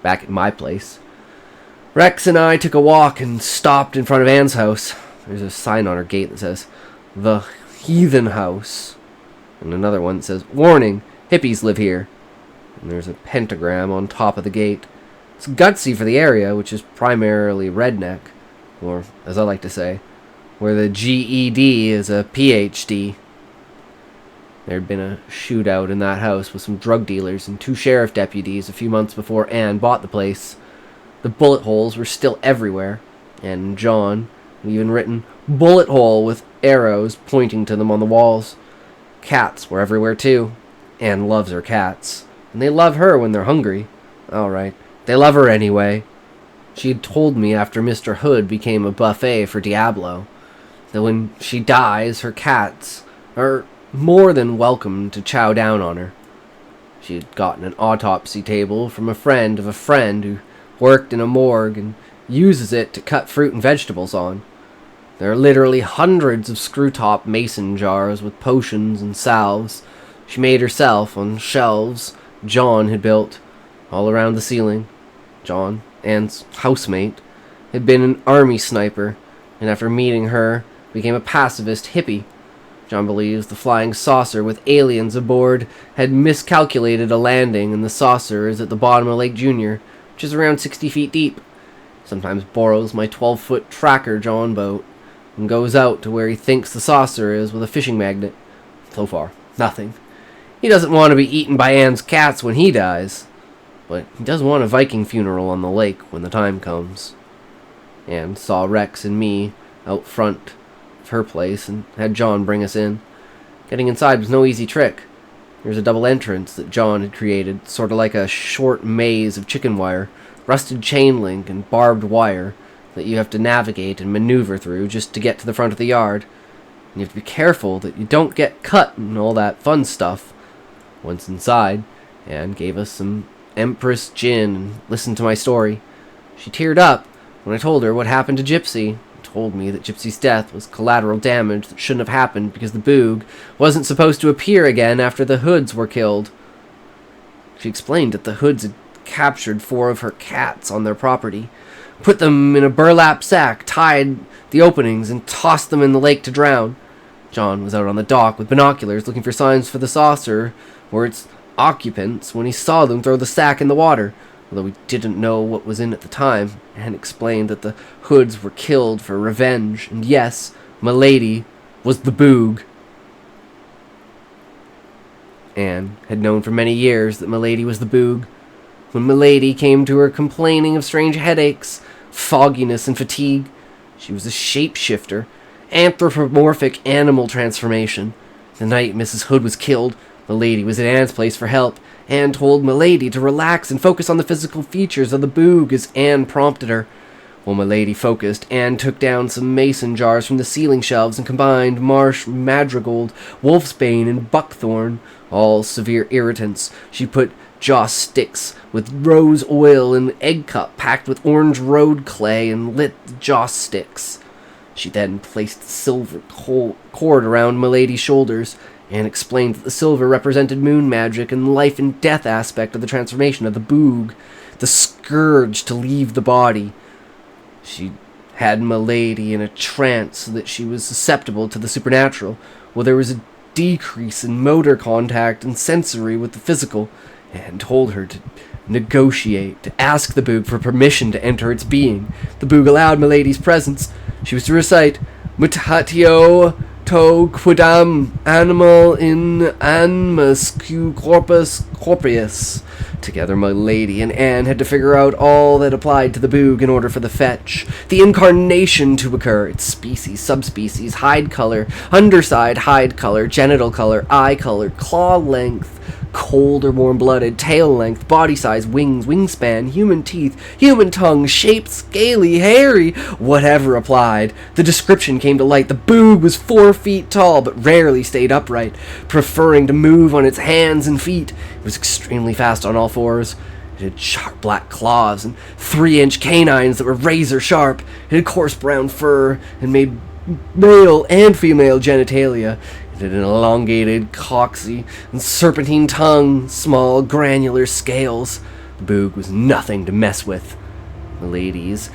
Back at my place, Rex and I took a walk and stopped in front of Anne's house. There's a sign on her gate that says, "The Heathen House," and another one that says, "Warning, hippies live here." And there's a pentagram on top of the gate. It's gutsy for the area, which is primarily redneck, or, as I like to say, where the GED is a PhD. There'd been a shootout in that house with some drug dealers and 2 sheriff deputies a few months before Anne bought the place. The bullet holes were still everywhere, and John had even written "bullet hole" with arrows pointing to them on the walls. Cats were everywhere too. Anne loves her cats, and they love her when they're hungry. Alright, they love her anyway. She had told me after Mr. Hood became a buffet for Diablo, that when she dies, her cats are more than welcome to chow down on her. She had gotten an autopsy table from a friend of a friend who worked in a morgue and uses it to cut fruit and vegetables on. There are literally hundreds of screw-top mason jars with potions and salves she made herself on shelves John had built all around the ceiling. John, Anne's housemate, had been an army sniper, and after meeting her, became a pacifist hippie. John believes the flying saucer with aliens aboard had miscalculated a landing, and the saucer is at the bottom of Lake Junior, which is around 60 feet deep. Sometimes borrows my 12-foot tracker John boat, and goes out to where he thinks the saucer is with a fishing magnet. So far, nothing. He doesn't want to be eaten by Anne's cats when he dies, but he does want a Viking funeral on the lake when the time comes. Anne saw Rex and me out front of her place and had John bring us in. Getting inside was no easy trick. There's a double entrance that John had created, sort of like a short maze of chicken wire, rusted chain link, and barbed wire that you have to navigate and maneuver through just to get to the front of the yard. And you have to be careful that you don't get cut and all that fun stuff. Once inside, Anne gave us some Empress gin and listened to my story. She teared up when I told her what happened to Gypsy, and told me that Gypsy's death was collateral damage that shouldn't have happened because the Boog wasn't supposed to appear again after the Hoods were killed. She explained that the Hoods had captured 4 of her cats on their property, put them in a burlap sack, tied the openings, and tossed them in the lake to drown. John was out on the dock with binoculars looking for signs for the saucer or its occupants when he saw them throw the sack in the water, although he didn't know what was in it at the time, and explained that the Hoods were killed for revenge, and yes, Milady was the Boog. Anne had known for many years that Milady was the Boog. When Milady came to her complaining of strange headaches, fogginess, and fatigue, she was a shapeshifter, anthropomorphic animal transformation. The night Mrs. Hood was killed, Milady was at Anne's place for help. Anne told Milady to relax and focus on the physical features of the Boog as Anne prompted her. While Milady focused, Anne took down some mason jars from the ceiling shelves and combined marsh marigold, wolfsbane, and buckthorn, all severe irritants. She put joss sticks with rose oil in an egg cup packed with orange road clay and lit the joss sticks. She then placed the silver cord around Milady's shoulders and explained that the silver represented moon magic and the life and death aspect of the transformation of the Boog, the scourge to leave the body. She had Milady in a trance so that she was susceptible to the supernatural, while there was a decrease in motor contact and sensory with the physical, and told her to negotiate, to ask the Boog for permission to enter its being. The Boog allowed Milady's presence. She was to recite, "Mutatio to quidam animal in animus corpus corporeus." Together, Milady and Anne had to figure out all that applied to the Boog in order for the fetch, the incarnation to occur, its species, subspecies, hide color, underside hide color, genital color, eye color, claw length, cold or warm-blooded, tail length, body size, wings, wingspan, human teeth, human tongue, shape, scaly, hairy, whatever applied. The description came to light. The Boog was 4 feet tall, but rarely stayed upright, preferring to move on its hands and feet. It was extremely fast on all fours. It had sharp black claws and 3-inch canines that were razor sharp. It had coarse brown fur and made male and female genitalia. It had an elongated, coxy, and serpentine tongue, small, granular scales. The Boog was nothing to mess with. Milady's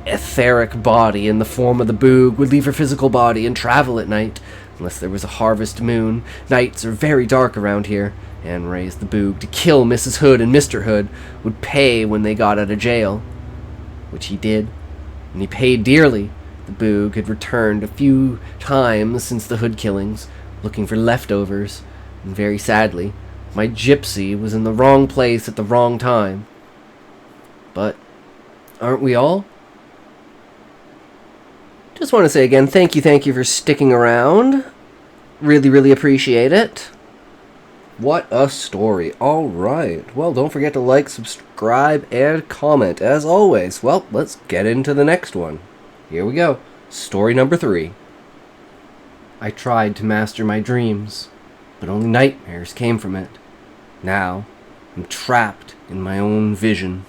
etheric body in the form of the Boog would leave her physical body and travel at night, unless there was a harvest moon. Nights are very dark around here. Anne raised the Boog to kill Mrs. Hood, and Mr. Hood would pay when they got out of jail. Which he did, and he paid dearly. The Boog had returned a few times since the Hood killings, looking for leftovers, and very sadly, my gypsy was in the wrong place at the wrong time. But aren't we all? Just want to say again, thank you for sticking around. Really appreciate it. What a story. Alright, well, don't forget to like, subscribe, and comment, as always. Well, let's get into the next one. Here we go. Story number 3. I tried to master my dreams, but only nightmares came from it. Now, I'm trapped in my own vision.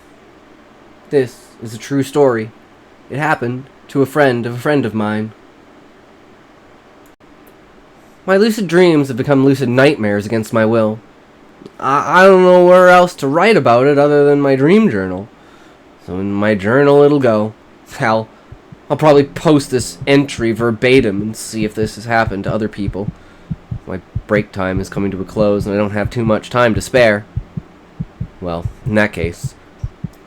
This is a true story. It happened to a friend of mine. My lucid dreams have become lucid nightmares against my will. I don't know where else to write about it other than my dream journal. So in my journal it'll go. Hell, I'll probably post this entry verbatim and see if this has happened to other people. My break time is coming to a close and I don't have too much time to spare. Well, in that case,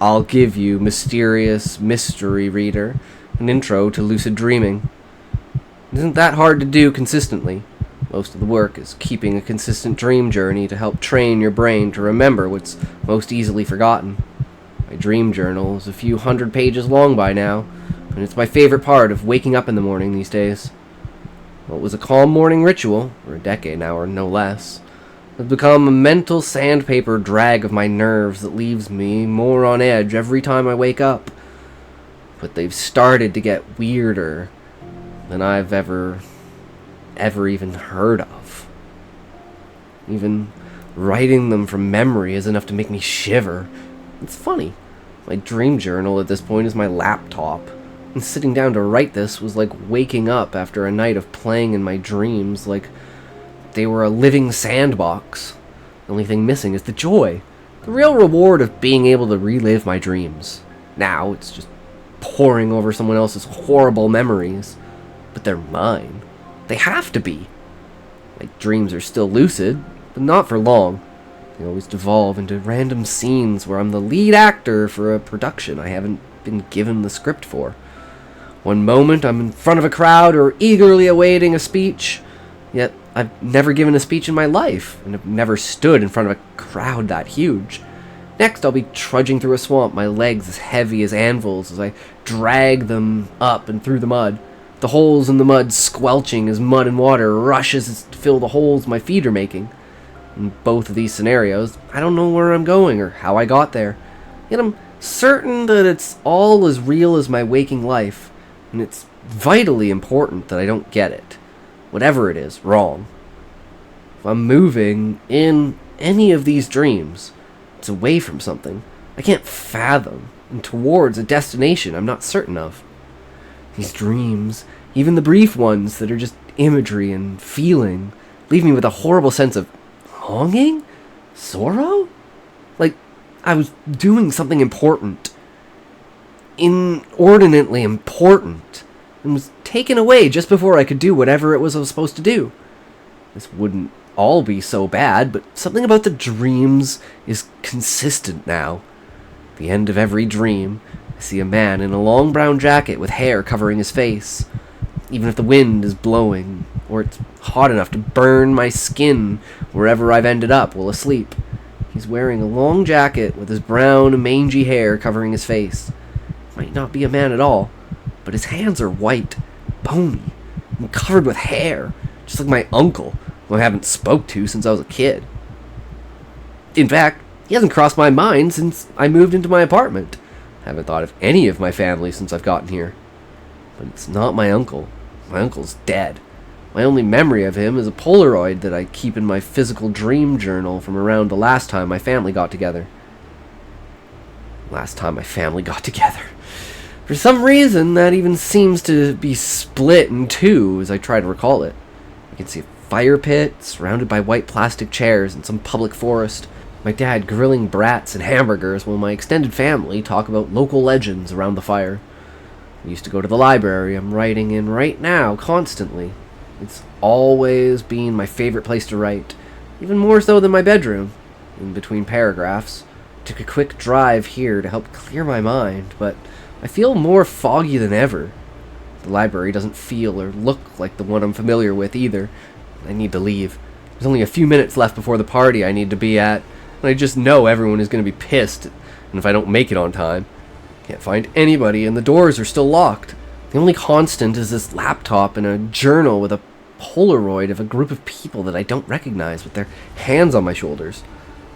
I'll give you, mysterious mystery reader, an intro to lucid dreaming. It isn't that hard to do consistently. Most of the work is keeping a consistent dream journey to help train your brain to remember what's most easily forgotten. My dream journal is a few hundred pages long by now, and it's my favorite part of waking up in the morning these days. What was a calm morning ritual, for a decade now or no less, has become a mental sandpaper drag of my nerves that leaves me more on edge every time I wake up. But they've started to get weirder than I've ever even heard of. Even writing them from memory is enough to make me shiver. It's funny. My dream journal at this point is my laptop, and sitting down to write this was like waking up after a night of playing in my dreams like they were a living sandbox. The only thing missing is the joy, the real reward of being able to relive my dreams. Now it's just poring over someone else's horrible memories, but they're mine. They have to be. My dreams are still lucid, but not for long. They always devolve into random scenes where I'm the lead actor for a production I haven't been given the script for. One moment I'm in front of a crowd or eagerly awaiting a speech, yet I've never given a speech in my life, and have never stood in front of a crowd that huge. Next, I'll be trudging through a swamp, my legs as heavy as anvils as I drag them up and through the mud. The holes in the mud squelching as mud and water rushes to fill the holes my feet are making. In both of these scenarios, I don't know where I'm going or how I got there. Yet I'm certain that it's all as real as my waking life, and it's vitally important that I don't get it, whatever it is, wrong. If I'm moving in any of these dreams, it's away from something I can't fathom and towards a destination I'm not certain of. These dreams, even the brief ones that are just imagery and feeling, leave me with a horrible sense of longing? Sorrow? Like I was doing something important. Inordinately important. And was taken away just before I could do whatever it was I was supposed to do. This wouldn't all be so bad, but something about the dreams is consistent now. At the end of every dream, I see a man in a long brown jacket with hair covering his face. Even if the wind is blowing, or it's hot enough to burn my skin wherever I've ended up while asleep, he's wearing a long jacket with his brown, mangy hair covering his face. Might not be a man at all, but his hands are white, bony, and covered with hair, just like my uncle, who I haven't spoke to since I was a kid. In fact, he hasn't crossed my mind since I moved into my apartment. I haven't thought of any of my family since I've gotten here. But it's not my uncle. My uncle's dead. My only memory of him is a Polaroid that I keep in my physical dream journal from around the last time my family got together. Last time my family got together. For some reason, that even seems to be split in two as I try to recall it. I can see a fire pit surrounded by white plastic chairs in some public forest. My dad grilling brats and hamburgers while my extended family talk about local legends around the fire. We used to go to the library I'm writing in right now constantly. It's always been my favorite place to write, even more so than my bedroom. In between paragraphs, I took a quick drive here to help clear my mind, but I feel more foggy than ever. The library doesn't feel or look like the one I'm familiar with either. I need to leave. There's only a few minutes left before the party I need to be at, and I just know everyone is going to be pissed, and if I don't make it on time. Can't find anybody, and the doors are still locked. The only constant is this laptop and a journal with a Polaroid of a group of people that I don't recognize with their hands on my shoulders.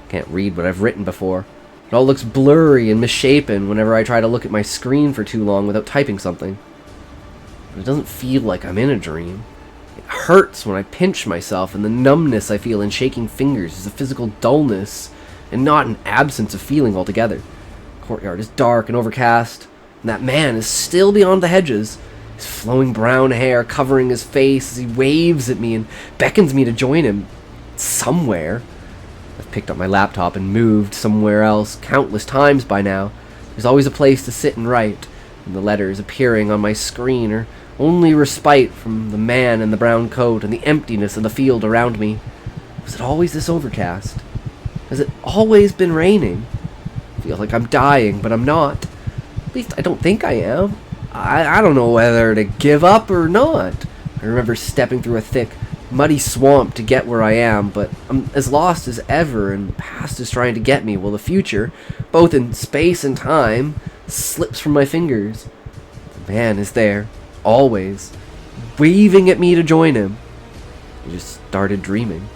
Can't read what I've written before. It all looks blurry and misshapen whenever I try to look at my screen for too long without typing something. But it doesn't feel like I'm in a dream. It hurts when I pinch myself, and the numbness I feel in shaking fingers is a physical dullness and not an absence of feeling altogether. The courtyard is dark and overcast, and that man is still beyond the hedges, his flowing brown hair covering his face as he waves at me and beckons me to join him somewhere. I've picked up my laptop and moved somewhere else countless times by now. There's always a place to sit and write, and the letters appearing on my screen are only respite from the man in the brown coat and the emptiness of the field around me. Was it always this overcast? Has it always been raining? I feel like I'm dying, but I'm not. At least I don't think I am. I don't know whether to give up or not. I remember stepping through a thick, muddy swamp to get where I am, but I'm as lost as ever, and the past is trying to get me, while the future, both in space and time, slips from my fingers. The man is there, always, waving at me to join him. I just started dreaming.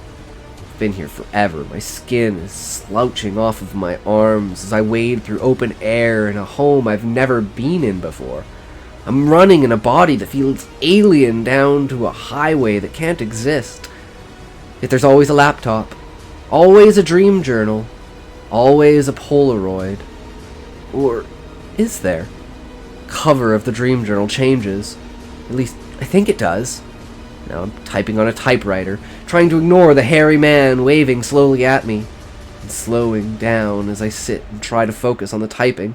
I've been here forever. My skin is slouching off of my arms as I wade through open air in a home I've never been in before. I'm running in a body that feels alien down to a highway that can't exist. Yet there's always a laptop, always a dream journal, always a Polaroid. Or is there? Cover of the dream journal changes. At least I think it does. Now I'm typing on a typewriter, trying to ignore the hairy man waving slowly at me, and slowing down as I sit and try to focus on the typing,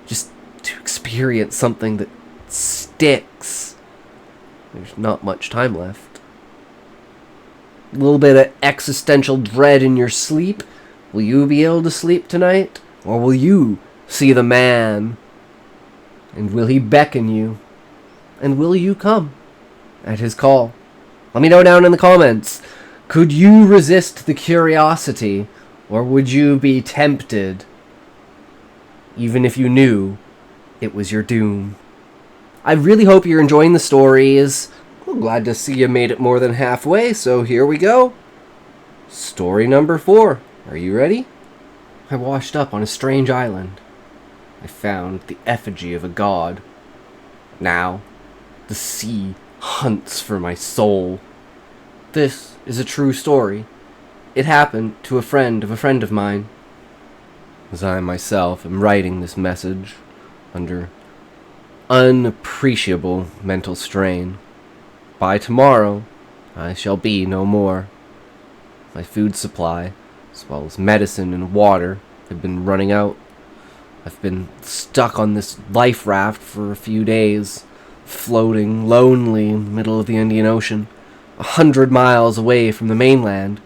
just to experience something that sticks. There's not much time left. A little bit of existential dread in your sleep. Will you be able to sleep tonight? Or will you see the man? And will he beckon you? And will you come at his call? Let me know down in the comments. Could you resist the curiosity, or would you be tempted, even if you knew it was your doom? I really hope you're enjoying the stories. I'm glad to see you made it more than halfway, so here we go. Story number 4. Are you ready? I washed up on a strange island. I found the effigy of a god. Now, the sea hunts for my soul. This is a true story. It happened to a friend of mine. As I myself am writing this message under unappreciable mental strain, by tomorrow I shall be no more. My food supply, as well as medicine and water, have been running out. I've been stuck on this life raft for a few days, floating lonely in the middle of the Indian Ocean, 100 miles away from the mainland.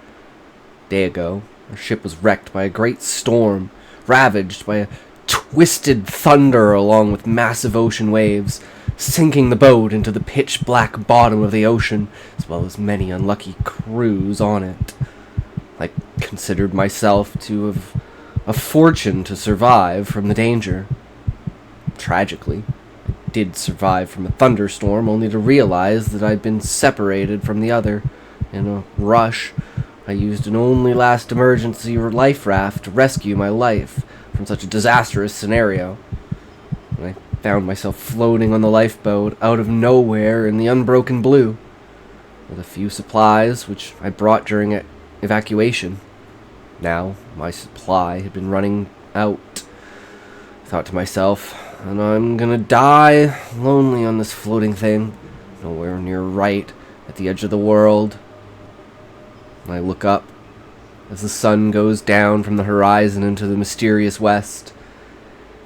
A day ago, our ship was wrecked by a great storm, ravaged by a twisted thunder along with massive ocean waves, sinking the boat into the pitch-black bottom of the ocean, as well as many unlucky crews on it. I considered myself to have a fortune to survive from the danger. Tragically, I did survive from a thunderstorm, only to realize that I'd been separated from the other. In a rush, I used an only last emergency life raft to rescue my life from such a disastrous scenario. And I found myself floating on the lifeboat out of nowhere in the unbroken blue, with a few supplies which I brought during evacuation. Now, my supply had been running out. I thought to myself, and I'm gonna die lonely on this floating thing, nowhere near right at the edge of the world. I look up as the sun goes down from the horizon into the mysterious west.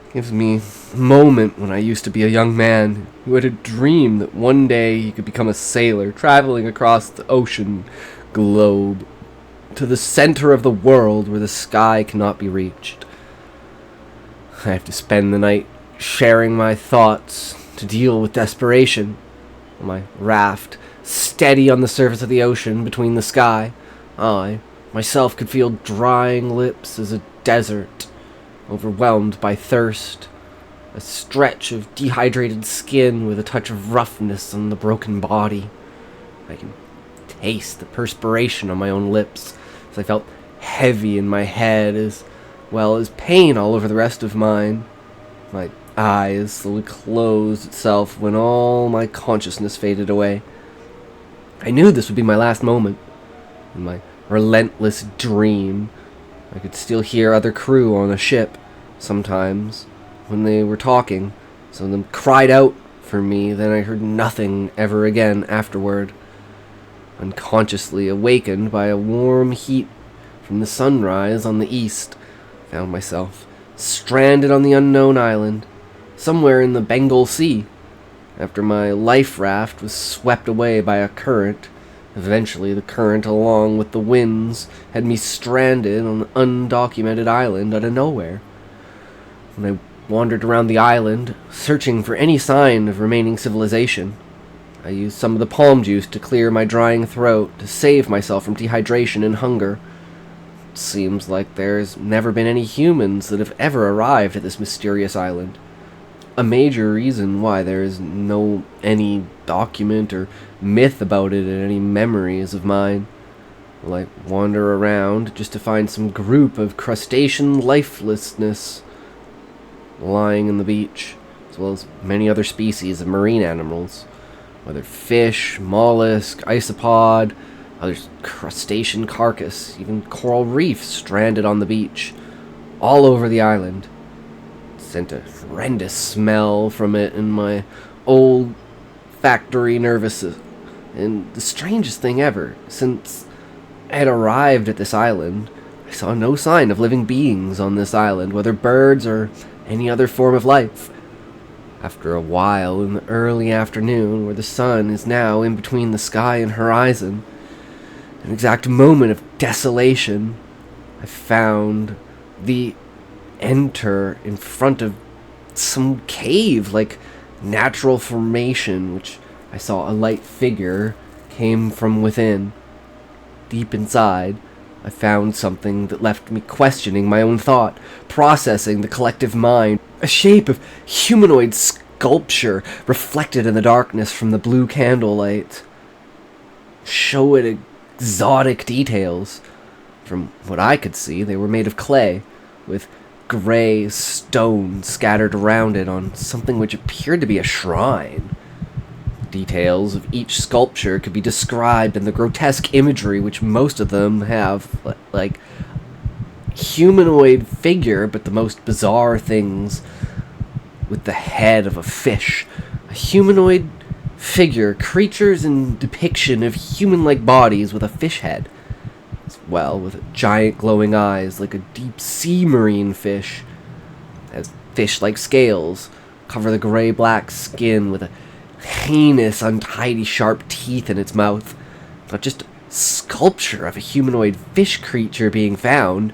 It gives me a moment when I used to be a young man who had a dream that one day he could become a sailor, traveling across the ocean globe to the center of the world where the sky cannot be reached. I have to spend the night sharing my thoughts to deal with desperation. My raft steady on the surface of the ocean between the sky, I myself could feel drying lips as a desert, overwhelmed by thirst, a stretch of dehydrated skin with a touch of roughness on the broken body. I can taste the perspiration on my own lips as I felt heavy in my head, as well as pain all over the rest of mine. My eyes slowly closed itself when all my consciousness faded away. I knew this would be my last moment. In my relentless dream, I could still hear other crew on the ship. Sometimes, when they were talking, some of them cried out for me, then I heard nothing ever again afterward. Unconsciously awakened by a warm heat from the sunrise on the east, I found myself stranded on the unknown island, somewhere in the Bengal Sea, after my life raft was swept away by a current. Eventually, the current, along with the winds, had me stranded on an undocumented island out of nowhere. When I wandered around the island, searching for any sign of remaining civilization, I used some of the palm juice to clear my drying throat, to save myself from dehydration and hunger. It seems like there's never been any humans that have ever arrived at this mysterious island. A major reason why there is no any document or myth about it in any memories of mine. Will I wander around just to find some group of crustacean lifelessness lying on the beach, as well as many other species of marine animals, whether fish, mollusk, isopod, other crustacean carcass, even coral reefs stranded on the beach, all over the island. Sent a horrendous smell from it in my old factory nervous system. And the strangest thing ever, since I had arrived at this island, I saw no sign of living beings on this island, whether birds or any other form of life. After a while, in the early afternoon, where the sun is now in between the sky and horizon, an exact moment of desolation, I found the enter in front of some cave, like natural formation, which I saw a light figure came from within. Deep inside, I found something that left me questioning my own thought, processing the collective mind. A shape of humanoid sculpture reflected in the darkness from the blue candlelight. Show it exotic details. From what I could see, they were made of clay, with gray stone scattered around it on something which appeared to be a shrine. Details of each sculpture could be described in the grotesque imagery which most of them have, like humanoid figure, but the most bizarre things with the head of a fish. A humanoid figure, creatures in depiction of human-like bodies with a fish head, as well with giant glowing eyes like a deep-sea marine fish. It has fish-like scales, cover the gray-black skin with a heinous, untidy, sharp teeth in its mouth. Not just a sculpture of a humanoid fish creature being found.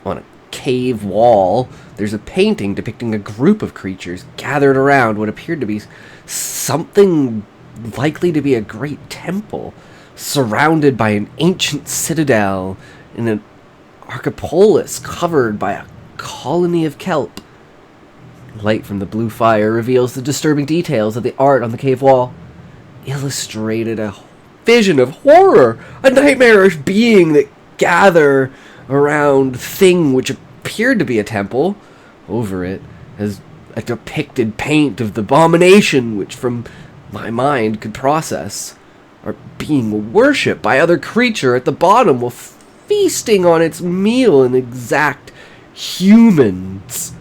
On a cave wall, there's a painting depicting a group of creatures gathered around what appeared to be something likely to be a great temple, surrounded by an ancient citadel in an archipelago covered by a colony of kelp. Light from the blue fire reveals the disturbing details of the art on the cave wall. Illustrated a vision of horror, a nightmarish being that gather around thing which appeared to be a temple. Over it is a depicted paint of the abomination which from my mind could process, are being worshipped by other creature at the bottom while feasting on its meal in exact humans.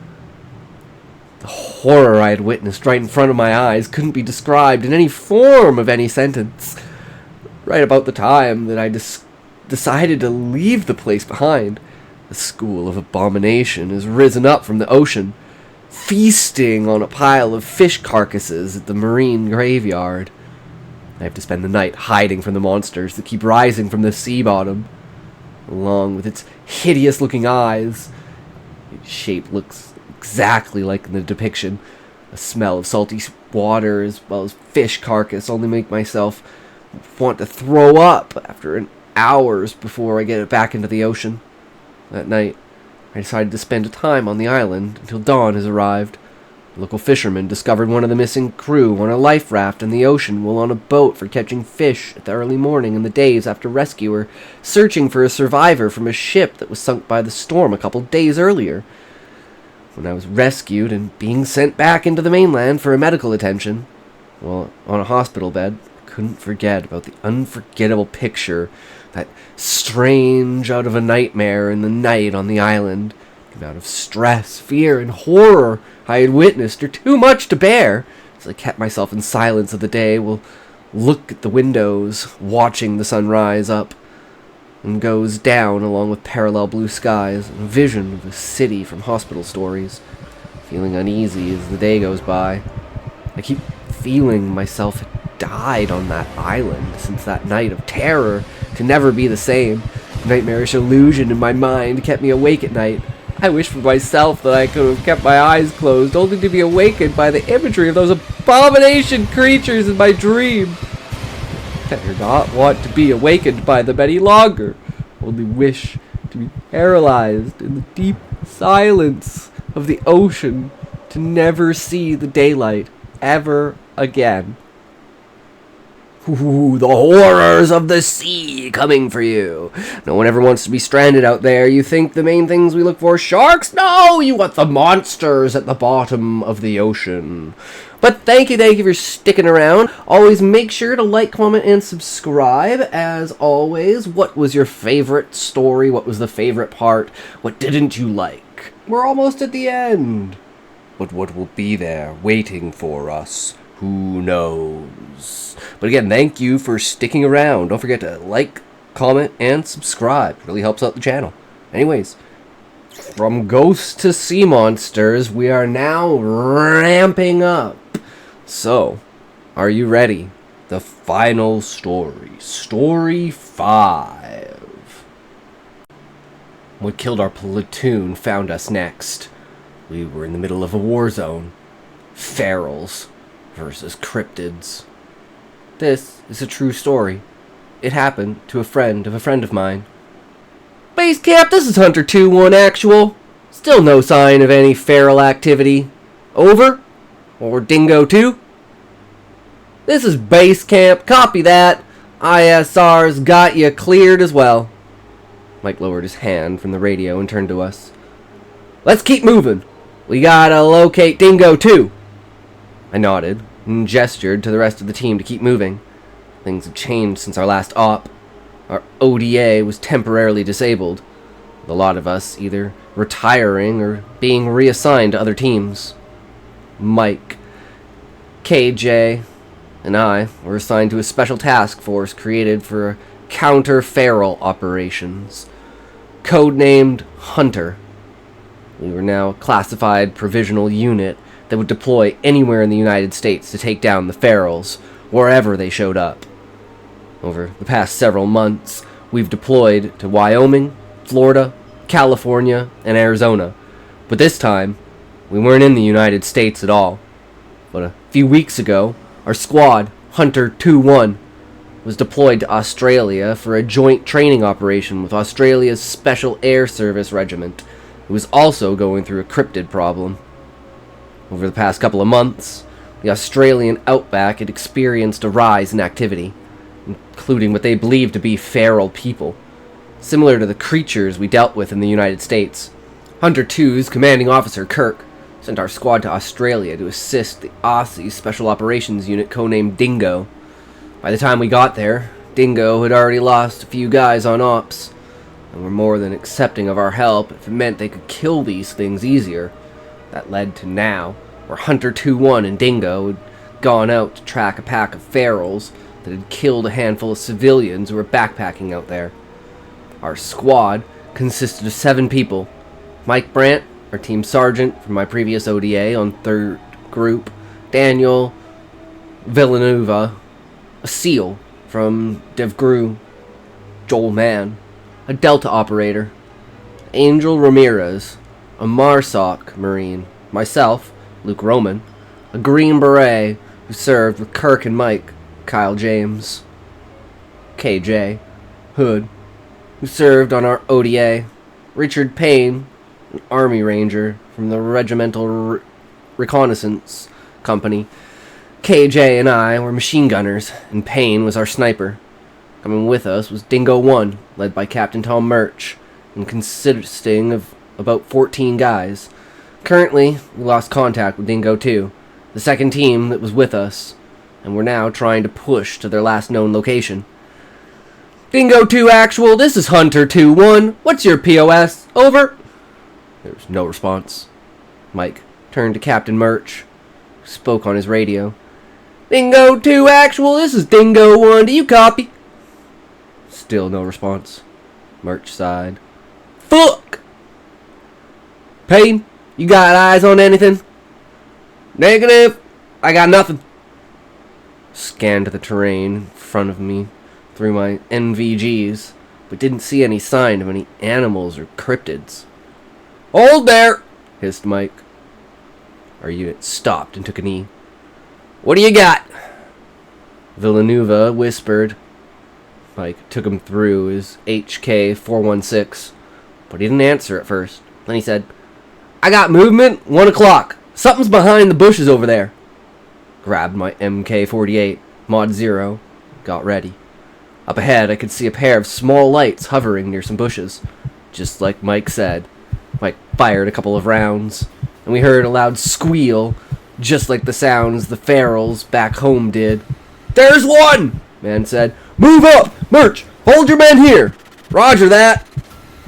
The horror I had witnessed right in front of my eyes couldn't be described in any form of any sentence. Right about the time that I decided to leave the place behind, the school of abomination has risen up from the ocean, feasting on a pile of fish carcasses at the marine graveyard. I have to spend the night hiding from the monsters that keep rising from the sea bottom. Along with its hideous-looking eyes, its shape looks exactly like in the depiction. A smell of salty water as well as fish carcass only make myself want to throw up after hours before I get back into the ocean. That night, I decided to spend time on the island until dawn has arrived. A local fisherman discovered one of the missing crew on a life raft in the ocean while on a boat for catching fish at the early morning in the days after rescue were searching for a survivor from a ship that was sunk by the storm a couple days earlier. When I was rescued and being sent back into the mainland for medical attention, while on a hospital bed, I couldn't forget about the unforgettable picture, that strange out of a nightmare in the night on the island. The amount of stress, fear, and horror I had witnessed are too much to bear, as I kept myself in silence of the day while look at the windows, watching the sun rise up and goes down along with parallel blue skies, and a vision of a city from hospital stories, feeling uneasy as the day goes by. I keep feeling myself had died on that island since that night of terror to never be the same. The nightmarish illusion in my mind kept me awake at night. I wish for myself that I could have kept my eyes closed, only to be awakened by the imagery of those abomination creatures in my dream. I do not want to be awakened by them any longer, only wish to be paralyzed in the deep silence of the ocean, to never see the daylight ever again. Ooh, the horrors of the sea coming for you. No one ever wants to be stranded out there. You think the main things we look for are sharks? No, you want the monsters at the bottom of the ocean. But thank you for sticking around. Always make sure to like, comment, and subscribe. As always, what was your favorite story? What was the favorite part? What didn't you like? We're almost at the end. But what will be there waiting for us? Who knows? But again, thank you for sticking around. Don't forget to like, comment, and subscribe. It really helps out the channel. Anyways, from ghosts to sea monsters, we are now ramping up. So, are you ready? The final story. Story 5. What killed our platoon found us next. We were in the middle of a war zone. Ferals versus cryptids. This is a true story. it happened to a friend of mine. Base camp, this is Hunter 2-1 actual. Still no sign of any feral activity. Over? Or Dingo 2? This is base camp, copy that. ISR's got you cleared as well. Mike lowered his hand from the radio and turned to us. Let's keep moving. We gotta locate Dingo 2. I nodded and gestured to the rest of the team to keep moving. Things have changed since our last op. Our ODA was temporarily disabled, with a lot of us either retiring or being reassigned to other teams. Mike, KJ, and I were assigned to a special task force created for counter-feral operations, codenamed Hunter. We were now a classified provisional unit that would deploy anywhere in the United States to take down the ferals, wherever they showed up. Over the past several months, we've deployed to Wyoming, Florida, California, and Arizona. But this time, we weren't in the United States at all. But a few weeks ago, our squad, Hunter 2-1, was deployed to Australia for a joint training operation with Australia's Special Air Service Regiment, who was also going through a cryptid problem. Over the past couple of months, the Australian outback had experienced a rise in activity, including what they believed to be feral people, similar to the creatures we dealt with in the United States. Hunter 2's commanding officer, Kirk, sent our squad to Australia to assist the Aussie Special Operations Unit codenamed Dingo. By the time we got there, Dingo had already lost a few guys on ops, and were more than accepting of our help if it meant they could kill these things easier. That led to now, where Hunter 2-1 and Dingo had gone out to track a pack of ferals that had killed a handful of civilians who were backpacking out there. Our squad consisted of 7 people. Mike Brandt, our team sergeant from my previous ODA on 3rd Group. Daniel Villanueva, a SEAL from DevGru. Joel Mann, a Delta operator. Angel Ramirez, a MARSOC Marine. Myself, Luke Roman, a Green Beret who served with Kirk and Mike. Kyle James, KJ, Hood, who served on our ODA, Richard Payne, an Army Ranger from the Regimental Reconnaissance Company. KJ and I were machine gunners, and Payne was our sniper. Coming with us was Dingo 1, led by Captain Tom Murch, and consisting of about 14 guys. Currently, we lost contact with Dingo 2, the second team that was with us, and we're now trying to push to their last known location. Dingo 2 actual, this is Hunter 2-1. What's your POS? Over. There was no response. Mike turned to Captain Murch, who spoke on his radio. Dingo 2 actual, this is Dingo 1. Do you copy? Still no response. Murch sighed. Fuck! Payne, you got eyes on anything? Negative. I got nothing. Scanned the terrain in front of me through my NVGs, but didn't see any sign of any animals or cryptids. Hold there! Hissed Mike. Our unit stopped and took a knee. What do you got? Villanueva whispered. Mike took him through his HK 416, but he didn't answer at first. Then he said, I got movement, 1 o'clock. Something's behind the bushes over there. Grabbed my MK-48, Mod 0, got ready. Up ahead, I could see a pair of small lights hovering near some bushes. Just like Mike said. Mike fired a couple of rounds, and we heard a loud squeal, just like the sounds the ferals back home did. There's one! Man said. Move up! Murch! Hold your men here! Roger that!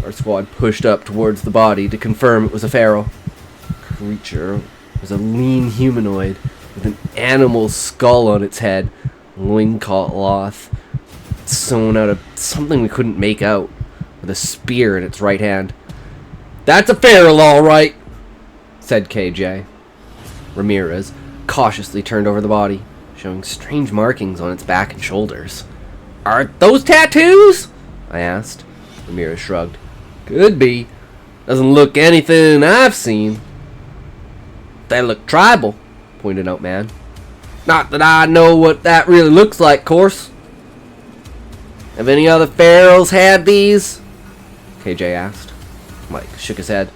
Our squad pushed up towards the body to confirm it was a feral. The creature was a lean humanoid with an animal skull on its head, loincloth sewn out of something we couldn't make out, with a spear in its right hand. That's a feral, all right, said KJ. Ramirez cautiously turned over the body, showing strange markings on its back and shoulders. Are those tattoos? I asked. Ramirez shrugged. Could be. Doesn't look anything I've seen. They look tribal, pointed out Man. Not that I know what that really looks like, course. Have any other ferals had these? KJ asked. Mike shook his head.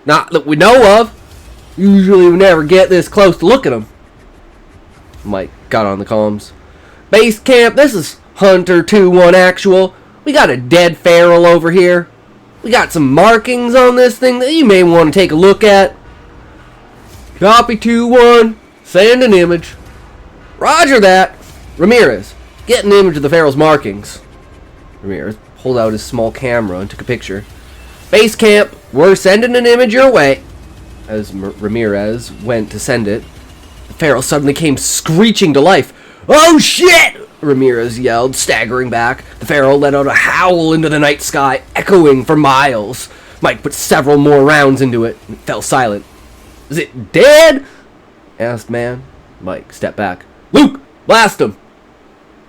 Not that we know of. Usually we never get this close to look at them. Mike got on the comms. Base camp, this is Hunter 2-1 actual. We got a dead feral over here. We got some markings on this thing that you may want to take a look at. Copy 2-1. Send an image. Roger that. Ramirez, get an image of the feral's markings. Ramirez pulled out his small camera and took a picture. Base camp, we're sending an image your way. As Ramirez went to send it, the feral suddenly came screeching to life. Oh shit! Ramirez yelled, staggering back. The feral let out a howl into the night sky, echoing for miles. Mike put several more rounds into it and fell silent. Is it dead? Asked Man. Mike stepped back. Luke, blast him!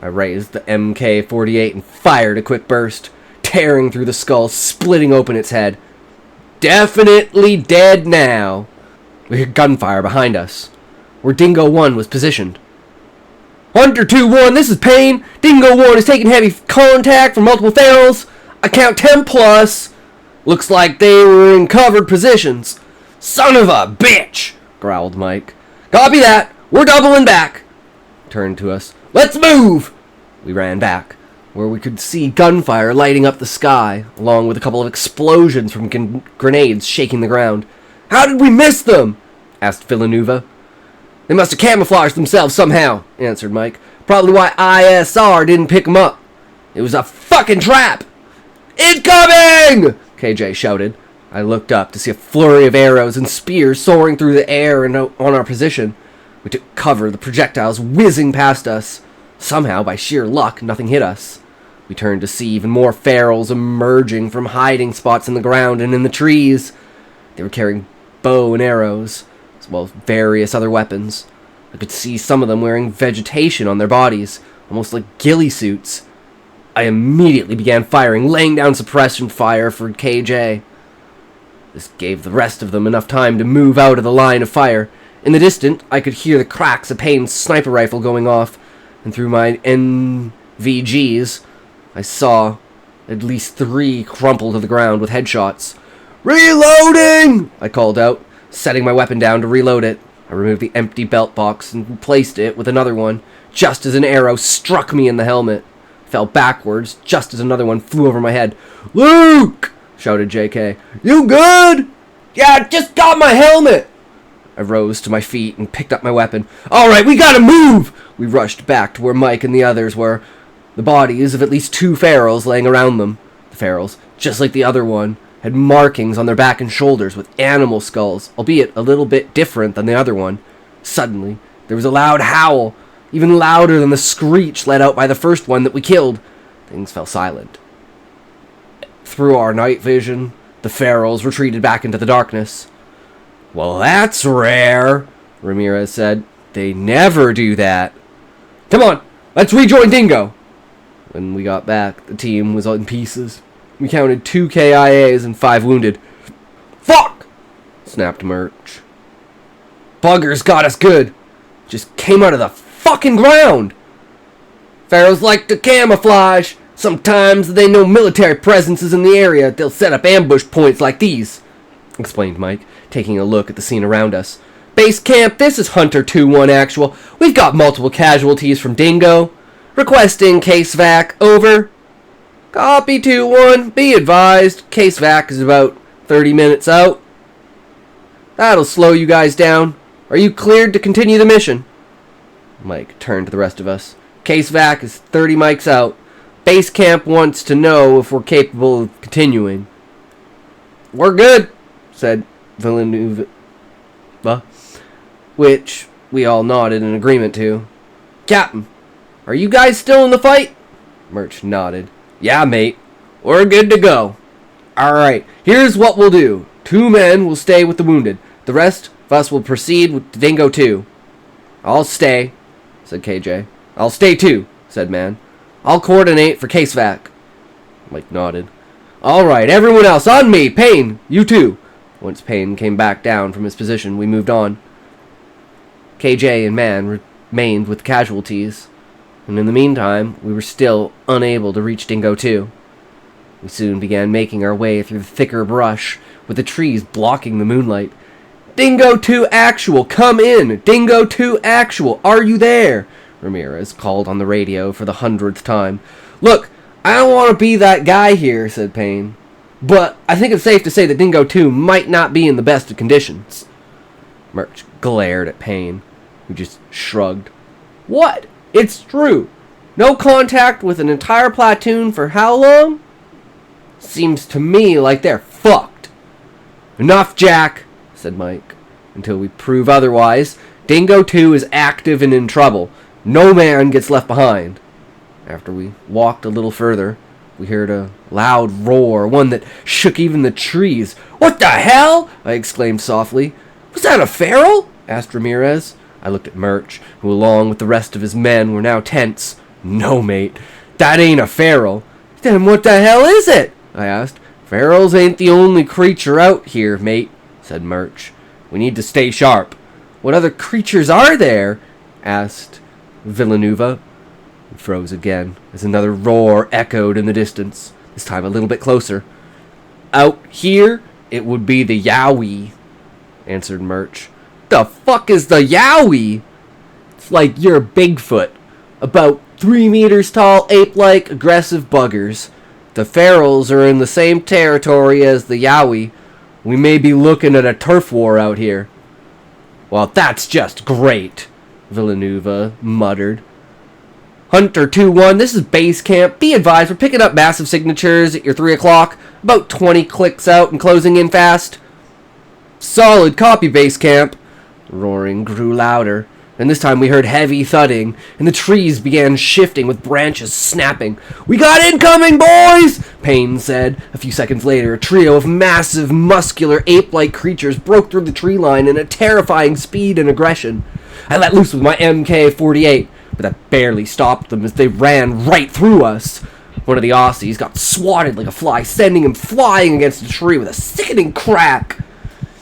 I raised the MK-48 and fired a quick burst, tearing through the skull, splitting open its head. Definitely dead now. We heard gunfire behind us, where Dingo 1 was positioned. Hunter 2-1, this is Payne. Dingo 1 is taking heavy contact from multiple ferals. I count 10 plus. Looks like they were in covered positions. Son of a bitch, growled Mike. Copy that. We're doubling back. Turned to us. Let's move. We ran back, where we could see gunfire lighting up the sky, along with a couple of explosions from grenades shaking the ground. How did we miss them? Asked Villanueva. They must have camouflaged themselves somehow, answered Mike. Probably why ISR didn't pick them up. It was a fucking trap. Incoming! KJ shouted. I looked up to see a flurry of arrows and spears soaring through the air and on our position. We took cover, the projectiles whizzing past us. Somehow, by sheer luck, nothing hit us. We turned to see even more ferals emerging from hiding spots in the ground and in the trees. They were carrying bow and arrows, as well as various other weapons. I could see some of them wearing vegetation on their bodies, almost like ghillie suits. I immediately began firing, laying down suppression fire for KJ. This gave the rest of them enough time to move out of the line of fire. In the distance, I could hear the cracks of Payne's sniper rifle going off, and through my NVGs, I saw at least 3 crumple to the ground with headshots. Reloading! I called out, setting my weapon down to reload it. I removed the empty belt box and replaced it with another one, just as an arrow struck me in the helmet. I fell backwards, just as another one flew over my head. Luke! Shouted JK. You good? Yeah, just got my helmet! I rose to my feet and picked up my weapon. Alright, we gotta move! We rushed back to where Mike and the others were. The bodies of at least 2 ferals laying around them. The ferals, just like the other one, had markings on their back and shoulders with animal skulls, albeit a little bit different than the other one. Suddenly, there was a loud howl, even louder than the screech let out by the first one that we killed. Things fell silent. Through our night vision, the ferals retreated back into the darkness. Well, that's rare, Ramirez said. They never do that. Come on, let's rejoin Dingo. When we got back, the team was in pieces. We counted 2 KIAs and 5 wounded. Fuck! Snapped Murch. Buggers got us good. Just came out of the fucking ground. Pharaohs like to camouflage. Sometimes they know military presence is in the area. They'll set up ambush points like these, explained Mike, taking a look at the scene around us. Base camp, this is Hunter 2-1 actual. We've got multiple casualties from Dingo. Requesting case vac, over. Copy 2-1, be advised, case vac is about 30 minutes out. That'll slow you guys down. Are you cleared to continue the mission? Mike turned to the rest of us. Case vac is 30 mics out. Base camp wants to know if we're capable of continuing. We're good, said Villanueva, which we all nodded in agreement to. Captain, are you guys still in the fight? Murch nodded. Yeah, mate. We're good to go. Alright, here's what we'll do. 2 men will stay with the wounded. The rest of us will proceed with Dingo 2. I'll stay, said KJ. I'll stay too, said Man. I'll coordinate for case vac. Mike nodded. Alright, everyone else, on me! Payne, you too. Once Payne came back down from his position, we moved on. KJ and Man remained with casualties. and in the meantime, we were still unable to reach Dingo 2. We soon began making our way through the thicker brush, with the trees blocking the moonlight. "Dingo 2 Actual, come in! Dingo 2 Actual, are you there?" Ramirez called on the radio for the 100th time. "Look, I don't want to be that guy here," said Payne, "but I think it's safe to say that Dingo 2 might not be in the best of conditions." Murch glared at Payne, who just shrugged. "What? It's true. No contact with an entire platoon for how long? Seems to me like they're fucked." "Enough, Jack," said Mike. "Until we prove otherwise, Dingo 2 is active and in trouble. No man gets left behind." After we walked a little further, we heard a loud roar, one that shook even the trees. "What the hell?" I exclaimed softly. "Was that a feral?" asked Ramirez. I looked at Murch, who along with the rest of his men were now tense. "No, mate, that ain't a feral." "Then what the hell is it?" I asked. "Ferals ain't the only creature out here, mate," said Murch. "We need to stay sharp." "What other creatures are there?" asked Villanueva. It froze again as another roar echoed in the distance, this time a little bit closer. "Out here, it would be the Yowie," answered Murch. "The fuck is the Yowie?" "It's like your Bigfoot. About 3 meters tall, ape-like, aggressive buggers. The ferals are in the same territory as the Yowie. We may be looking at a turf war out here." "Well, that's just great," Villanueva muttered. "Hunter 2-1, this is base camp. Be advised, we're picking up massive signatures at your 3 o'clock. About 20 clicks out and closing in fast." "Solid copy, base camp." The roaring grew louder, and this time we heard heavy thudding, and the trees began shifting with branches snapping. "We got incoming, boys!" Payne said. A few seconds later, a trio of massive, muscular, ape-like creatures broke through the tree line in a terrifying speed and aggression. I let loose with my MK-48, but that barely stopped them as they ran right through us. One of the Aussies got swatted like a fly, sending him flying against a tree with a sickening crack.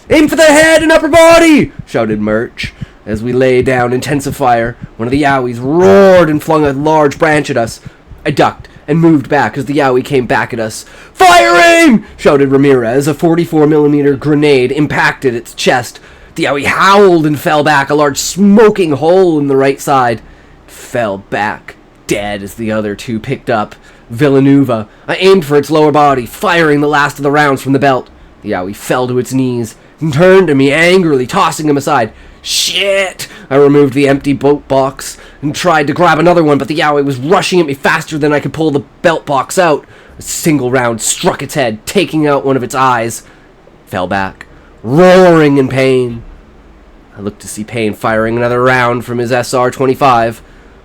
"Aim for the head and upper body!" shouted Murch. As we lay down intensifier, one of the Yowies roared and flung a large branch at us. I ducked and moved back as the Yowie came back at us. "Firing!" shouted Ramirez. A 44mm grenade impacted its chest. The Yowie howled and fell back, a large smoking hole in the right side. It fell back, dead as the other two picked up Villanueva. I aimed for its lower body, firing the last of the rounds from the belt. The Yowie fell to its knees and turned to me angrily, tossing him aside. "Shit!" I removed the empty boat box and tried to grab another one, but the Yowie was rushing at me faster than I could pull the belt box out. A single round struck its head, taking out one of its eyes. It fell back, roaring in pain. I looked to see Payne firing another round from his SR-25.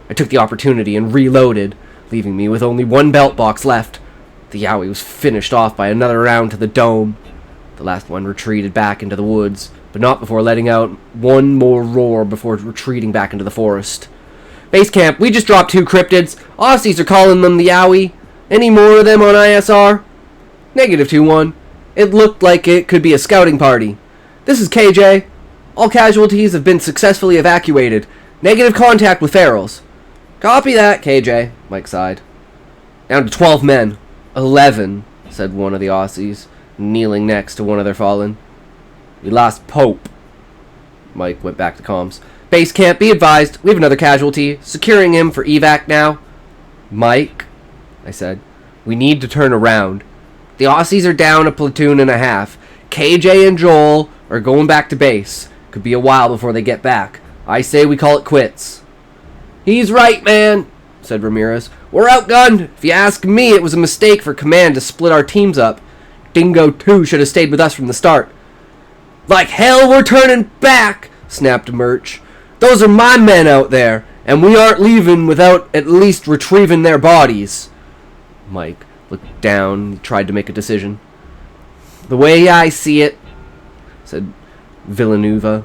I took the opportunity and reloaded, leaving me with only one belt box left. The Yowie was finished off by another round to the dome. The last one retreated back into the woods, but not before letting out one more roar before retreating back into the forest. "Base camp, we just dropped 2 cryptids. Aussies are calling them the Yowie. Any more of them on ISR?" "Negative 2-1. It looked like it could be a scouting party. This is KJ. All casualties have been successfully evacuated. Negative contact with ferals." "Copy that, KJ," Mike sighed. "Down to 12 men. 11, said one of the Aussies, kneeling next to one of their fallen. "We lost Pope." Mike went back to comms. "Base camp, be advised, we have another casualty. Securing him for evac now." "Mike," I said, "we need to turn around. The Aussies are down a platoon and a half. KJ and Joel are going back to base. Could be a while before they get back. I say we call it quits." "He's right, man," said Ramirez. "We're outgunned. If you ask me, it was a mistake for command to split our teams up. Dingo 2 should have stayed with us from the start." "Like hell we're turning back," snapped Murch. "Those are my men out there, and we aren't leaving without at least retrieving their bodies." Mike looked down and tried to make a decision. "The way I see it," said Villanueva,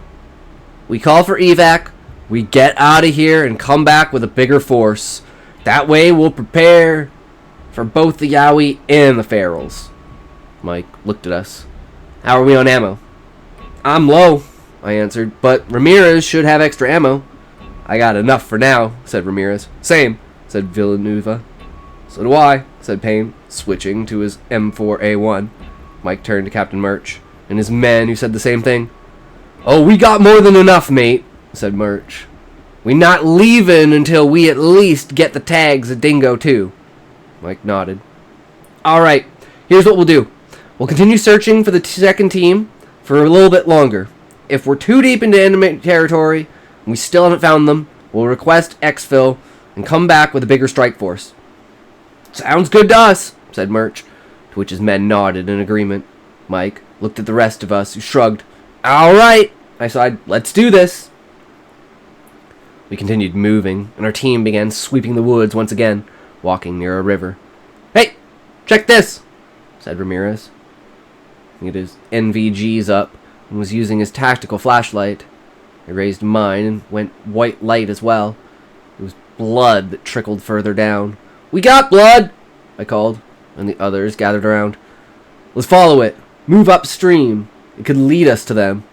"we call for evac, we get out of here and come back with a bigger force. That way we'll prepare for both the Yowie and the ferals." Mike looked at us. "How are we on ammo?" "I'm low," I answered, "but Ramirez should have extra ammo." I got enough for now, said Ramirez. Same, said Villanueva. So do I, said Payne, switching to his M4A1. Mike turned to Captain Murch and his men, who said the same thing. Oh, we got more than enough, mate, said Murch. We not leaving until we at least get the tags of Dingo 2. Mike nodded. Alright, here's what we'll do. We'll continue searching for the second team for a little bit longer. If we're too deep into enemy territory and we still haven't found them, we'll request exfil and come back with a bigger strike force. Sounds good to us, said Murch, to which his men nodded in agreement. Mike looked at the rest of us, who shrugged. Alright, I sighed. Let's do this. We continued moving, and our team began sweeping the woods once again, walking near a river. Hey, check this, said Ramirez. He had his NVGs up and was using his tactical flashlight. I raised mine and went white light as well. It was blood that trickled further down. We got blood, I called, and the others gathered around. Let's follow it. Move upstream. It could lead us to them.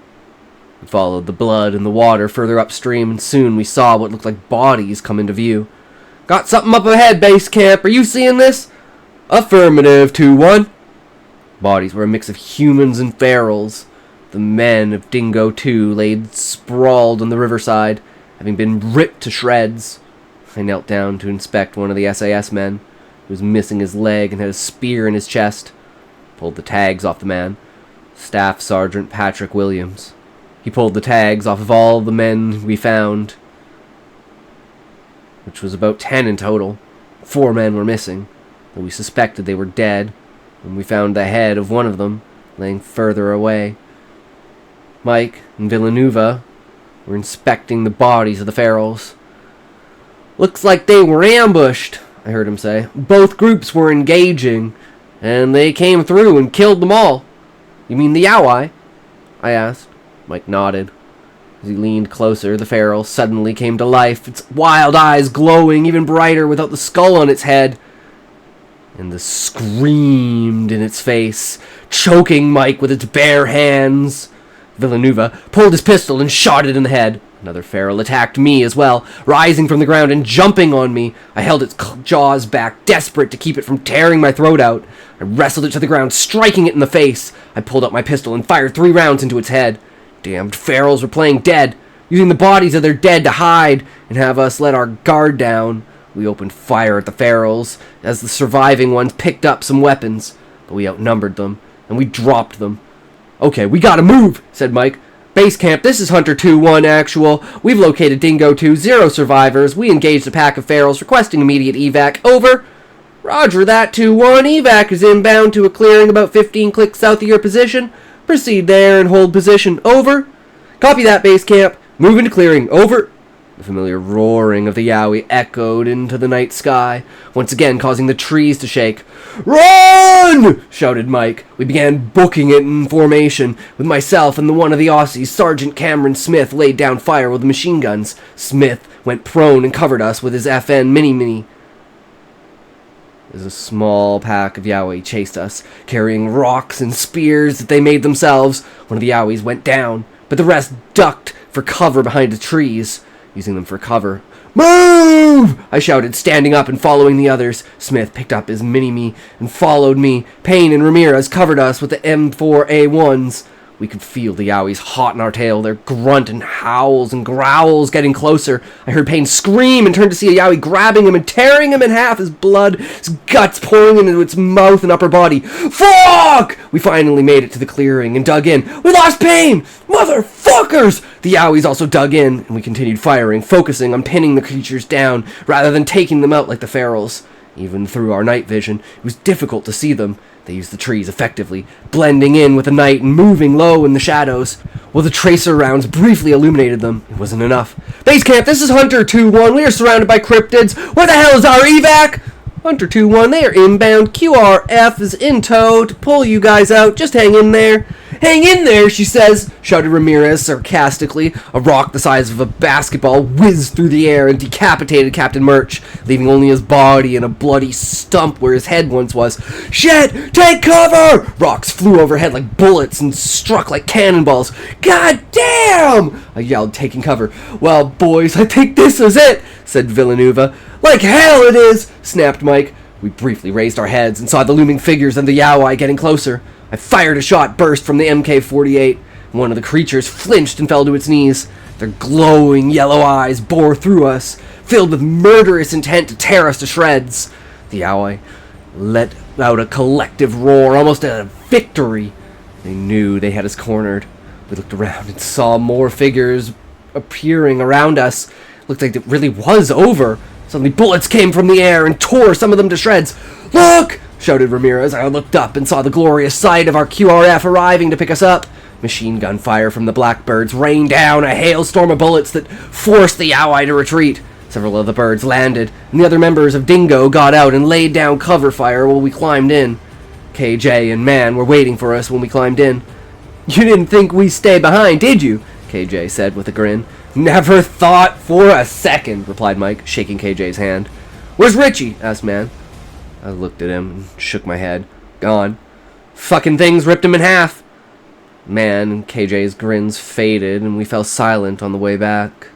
We followed the blood and the water further upstream, and soon we saw what looked like bodies come into view. Got something up ahead, base camp. Are you seeing this? Affirmative, 2-1. Bodies were a mix of humans and ferals. The men of Dingo 2 laid sprawled on the riverside, having been ripped to shreds. I knelt down to inspect one of the SAS men, who was missing his leg and had a spear in his chest. Pulled the tags off the man. Staff Sergeant Patrick Williams. He pulled the tags off of all the men we found, which was about 10 in total. 4 men were missing, though we suspected they were dead, and we found the head of one of them laying further away. Mike and Villanueva were inspecting the bodies of the ferals. Looks like they were ambushed, I heard him say. Both groups were engaging, and they came through and killed them all. You mean the Yowai? I asked. Mike nodded. As he leaned closer, the feral suddenly came to life, its wild eyes glowing even brighter without the skull on its head. And the screamed in its face, choking Mike with its bare hands. Villanueva pulled his pistol and shot it in the head. Another feral attacked me as well, rising from the ground and jumping on me. I held its jaws back, desperate to keep it from tearing my throat out. I wrestled it to the ground, striking it in the face. I pulled out my pistol and fired 3 rounds into its head. Damned ferals were playing dead, using the bodies of their dead to hide and have us let our guard down. We opened fire at the ferals as the surviving ones picked up some weapons, but we outnumbered them, and we dropped them. Okay, we gotta move, said Mike. Base camp, this is Hunter 2-1 actual. We've located Dingo 2, 0 survivors. We engaged a pack of ferals requesting immediate evac. Over. Roger that, 2-1. Evac is inbound to a clearing about 15 clicks south of your position. Proceed there and hold position. Over. Copy that, base camp. Move into clearing. Over. The familiar roaring of the Yowie echoed into the night sky, once again causing the trees to shake. Run! Shouted Mike. We began booking it in formation, with myself and the one of the Aussies, Sergeant Cameron Smith, laid down fire with the machine guns. Smith went prone and covered us with his FN mini-mini. As a small pack of Yowie chased us, carrying rocks and spears that they made themselves. One of the Yowies went down, but the rest ducked for cover behind the trees. Using them for cover. Move! I shouted, standing up and following the others. Smith picked up his mini-me and followed me. Payne and Ramirez covered us with the M4A1s. We could feel the Yowies hot in our tail, their grunt and howls and growls getting closer. I heard Payne scream and turned to see a Yowie grabbing him and tearing him in half, his blood, his guts pouring into its mouth and upper body. Fuck! We finally made it to the clearing and dug in. We lost Payne! Motherfuckers! The Yowies also dug in, and we continued firing, focusing on pinning the creatures down, rather than taking them out like the ferals. Even through our night vision, it was difficult to see them. They used the trees effectively, blending in with the night and moving low in the shadows. While the tracer rounds briefly illuminated them, it wasn't enough. Base camp, this is Hunter 2-1. We are surrounded by cryptids. Where the hell is our evac? Hunter 2-1, they are inbound. QRF is in tow to pull you guys out. Just hang in there. Hang in there, she says, shouted Ramirez sarcastically. A rock the size of a basketball whizzed through the air and decapitated Captain Murch, leaving only his body and a bloody stump where his head once was. Shit! Take cover! Rocks flew overhead like bullets and struck like cannonballs. God damn! I yelled, taking cover. Well, boys, I think this is it, said Villanueva. Like hell it is, snapped Mike. We briefly raised our heads and saw the looming figures and the Yowai getting closer. I fired a shot burst from the MK-48. One of the creatures flinched and fell to its knees. Their glowing yellow eyes bore through us, filled with murderous intent to tear us to shreds. The Yowai let out a collective roar, almost a victory. They knew they had us cornered. We looked around and saw more figures appearing around us. It looked like it really was over. Suddenly bullets came from the air and tore some of them to shreds. Look! Shouted Ramirez. I looked up and saw the glorious sight of our QRF arriving to pick us up. Machine gun fire from the Blackbirds rained down a hailstorm of bullets that forced the Yowai to retreat. Several of the birds landed, and the other members of Dingo got out and laid down cover fire while we climbed in. KJ and Man were waiting for us when we climbed in. You didn't think we'd stay behind, did you? KJ said with a grin. Never thought for a second, replied Mike, shaking KJ's hand. Where's Richie? Asked Man. I looked at him and shook my head. Gone. Fucking things ripped him in half. Man and KJ's grins faded and we fell silent on the way back.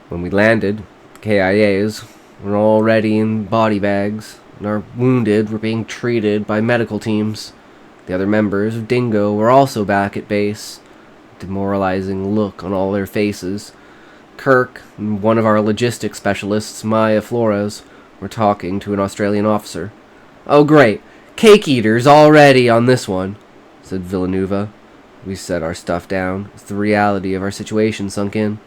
When we landed, the KIAs were already in body bags, and our wounded were being treated by medical teams. The other members of Dingo were also back at base, a demoralizing look on all their faces. Kirk and one of our logistics specialists, Maya Flores, were talking to an Australian officer. Oh great, cake eaters already on this one, said Villanueva. We set our stuff down as the reality of our situation sunk in.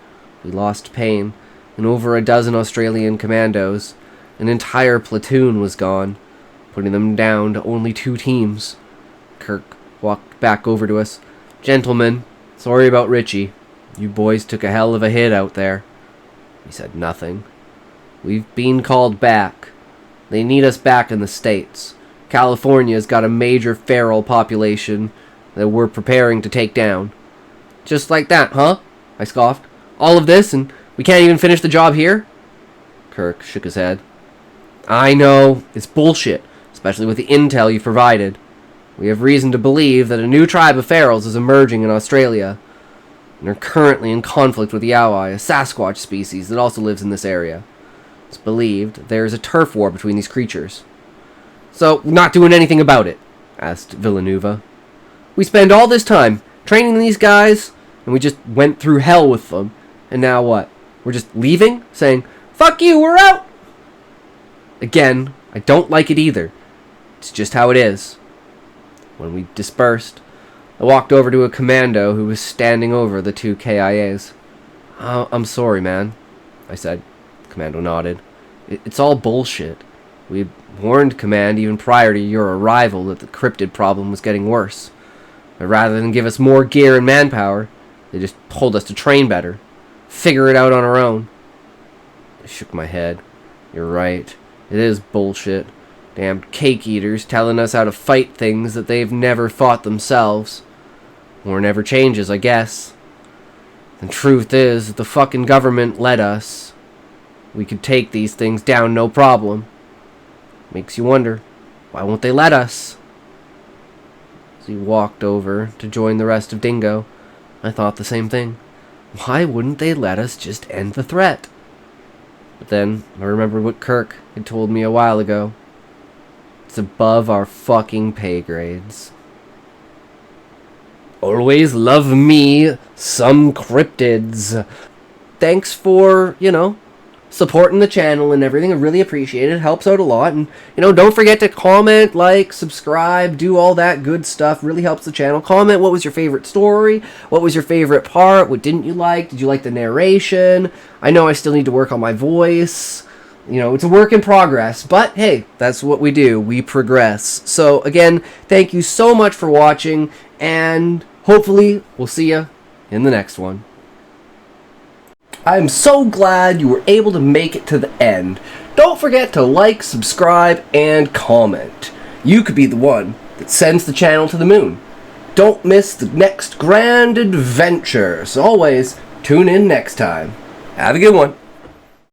We lost Payne, and over a dozen Australian commandos. An entire platoon was gone, putting them down to only 2 teams. Kirk walked back over to us. Gentlemen, sorry about Richie. You boys took a hell of a hit out there. We said nothing. We've been called back. They need us back in the States. California's got a major feral population that we're preparing to take down. Just like that, huh? I scoffed. All of this, and we can't even finish the job here? Kirk shook his head. I know, it's bullshit, especially with the intel you've provided. We have reason to believe that a new tribe of ferals is emerging in Australia, and are currently in conflict with the Yowai, a Sasquatch species that also lives in this area. It's believed there is a turf war between these creatures. So, not doing anything about it? Asked Villanueva. We spend all this time training these guys, and we just went through hell with them. And now what? We're just leaving? Saying, fuck you, we're out! Again, I don't like it either. It's just how it is. When we dispersed, I walked over to a commando who was standing over the 2 KIAs. I'm sorry, man, I said. The commando nodded. It's all bullshit. We had warned Command even prior to your arrival that the cryptid problem was getting worse. But rather than give us more gear and manpower, they just told us to train better. Figure it out on our own. I shook my head. You're right. It is bullshit. Damned cake eaters telling us how to fight things that they've never fought themselves. Or never changes, I guess. The truth is, if the fucking government let us, we could take these things down no problem. Makes you wonder, why won't they let us? As he walked over to join the rest of Dingo, I thought the same thing. Why wouldn't they let us just end the threat? But then I remembered what Kirk had told me a while ago. It's above our fucking pay grades. Always love me some cryptids. Thanks for, supporting the channel and everything. I really appreciate it. It helps out a lot. And, don't forget to comment, like, subscribe, do all that good stuff. Really helps the channel. Comment what was your favorite story? What was your favorite part? What didn't you like? Did you like the narration? I know I still need to work on my voice. It's a work in progress. But, hey, that's what we do. We progress. So, again, thank you so much for watching. And hopefully we'll see you in the next one. I'm so glad you were able to make it to the end. Don't forget to like, subscribe, and comment. You could be the one that sends the channel to the moon. don't miss the next grand adventure. So always tune in next time. Have a good one.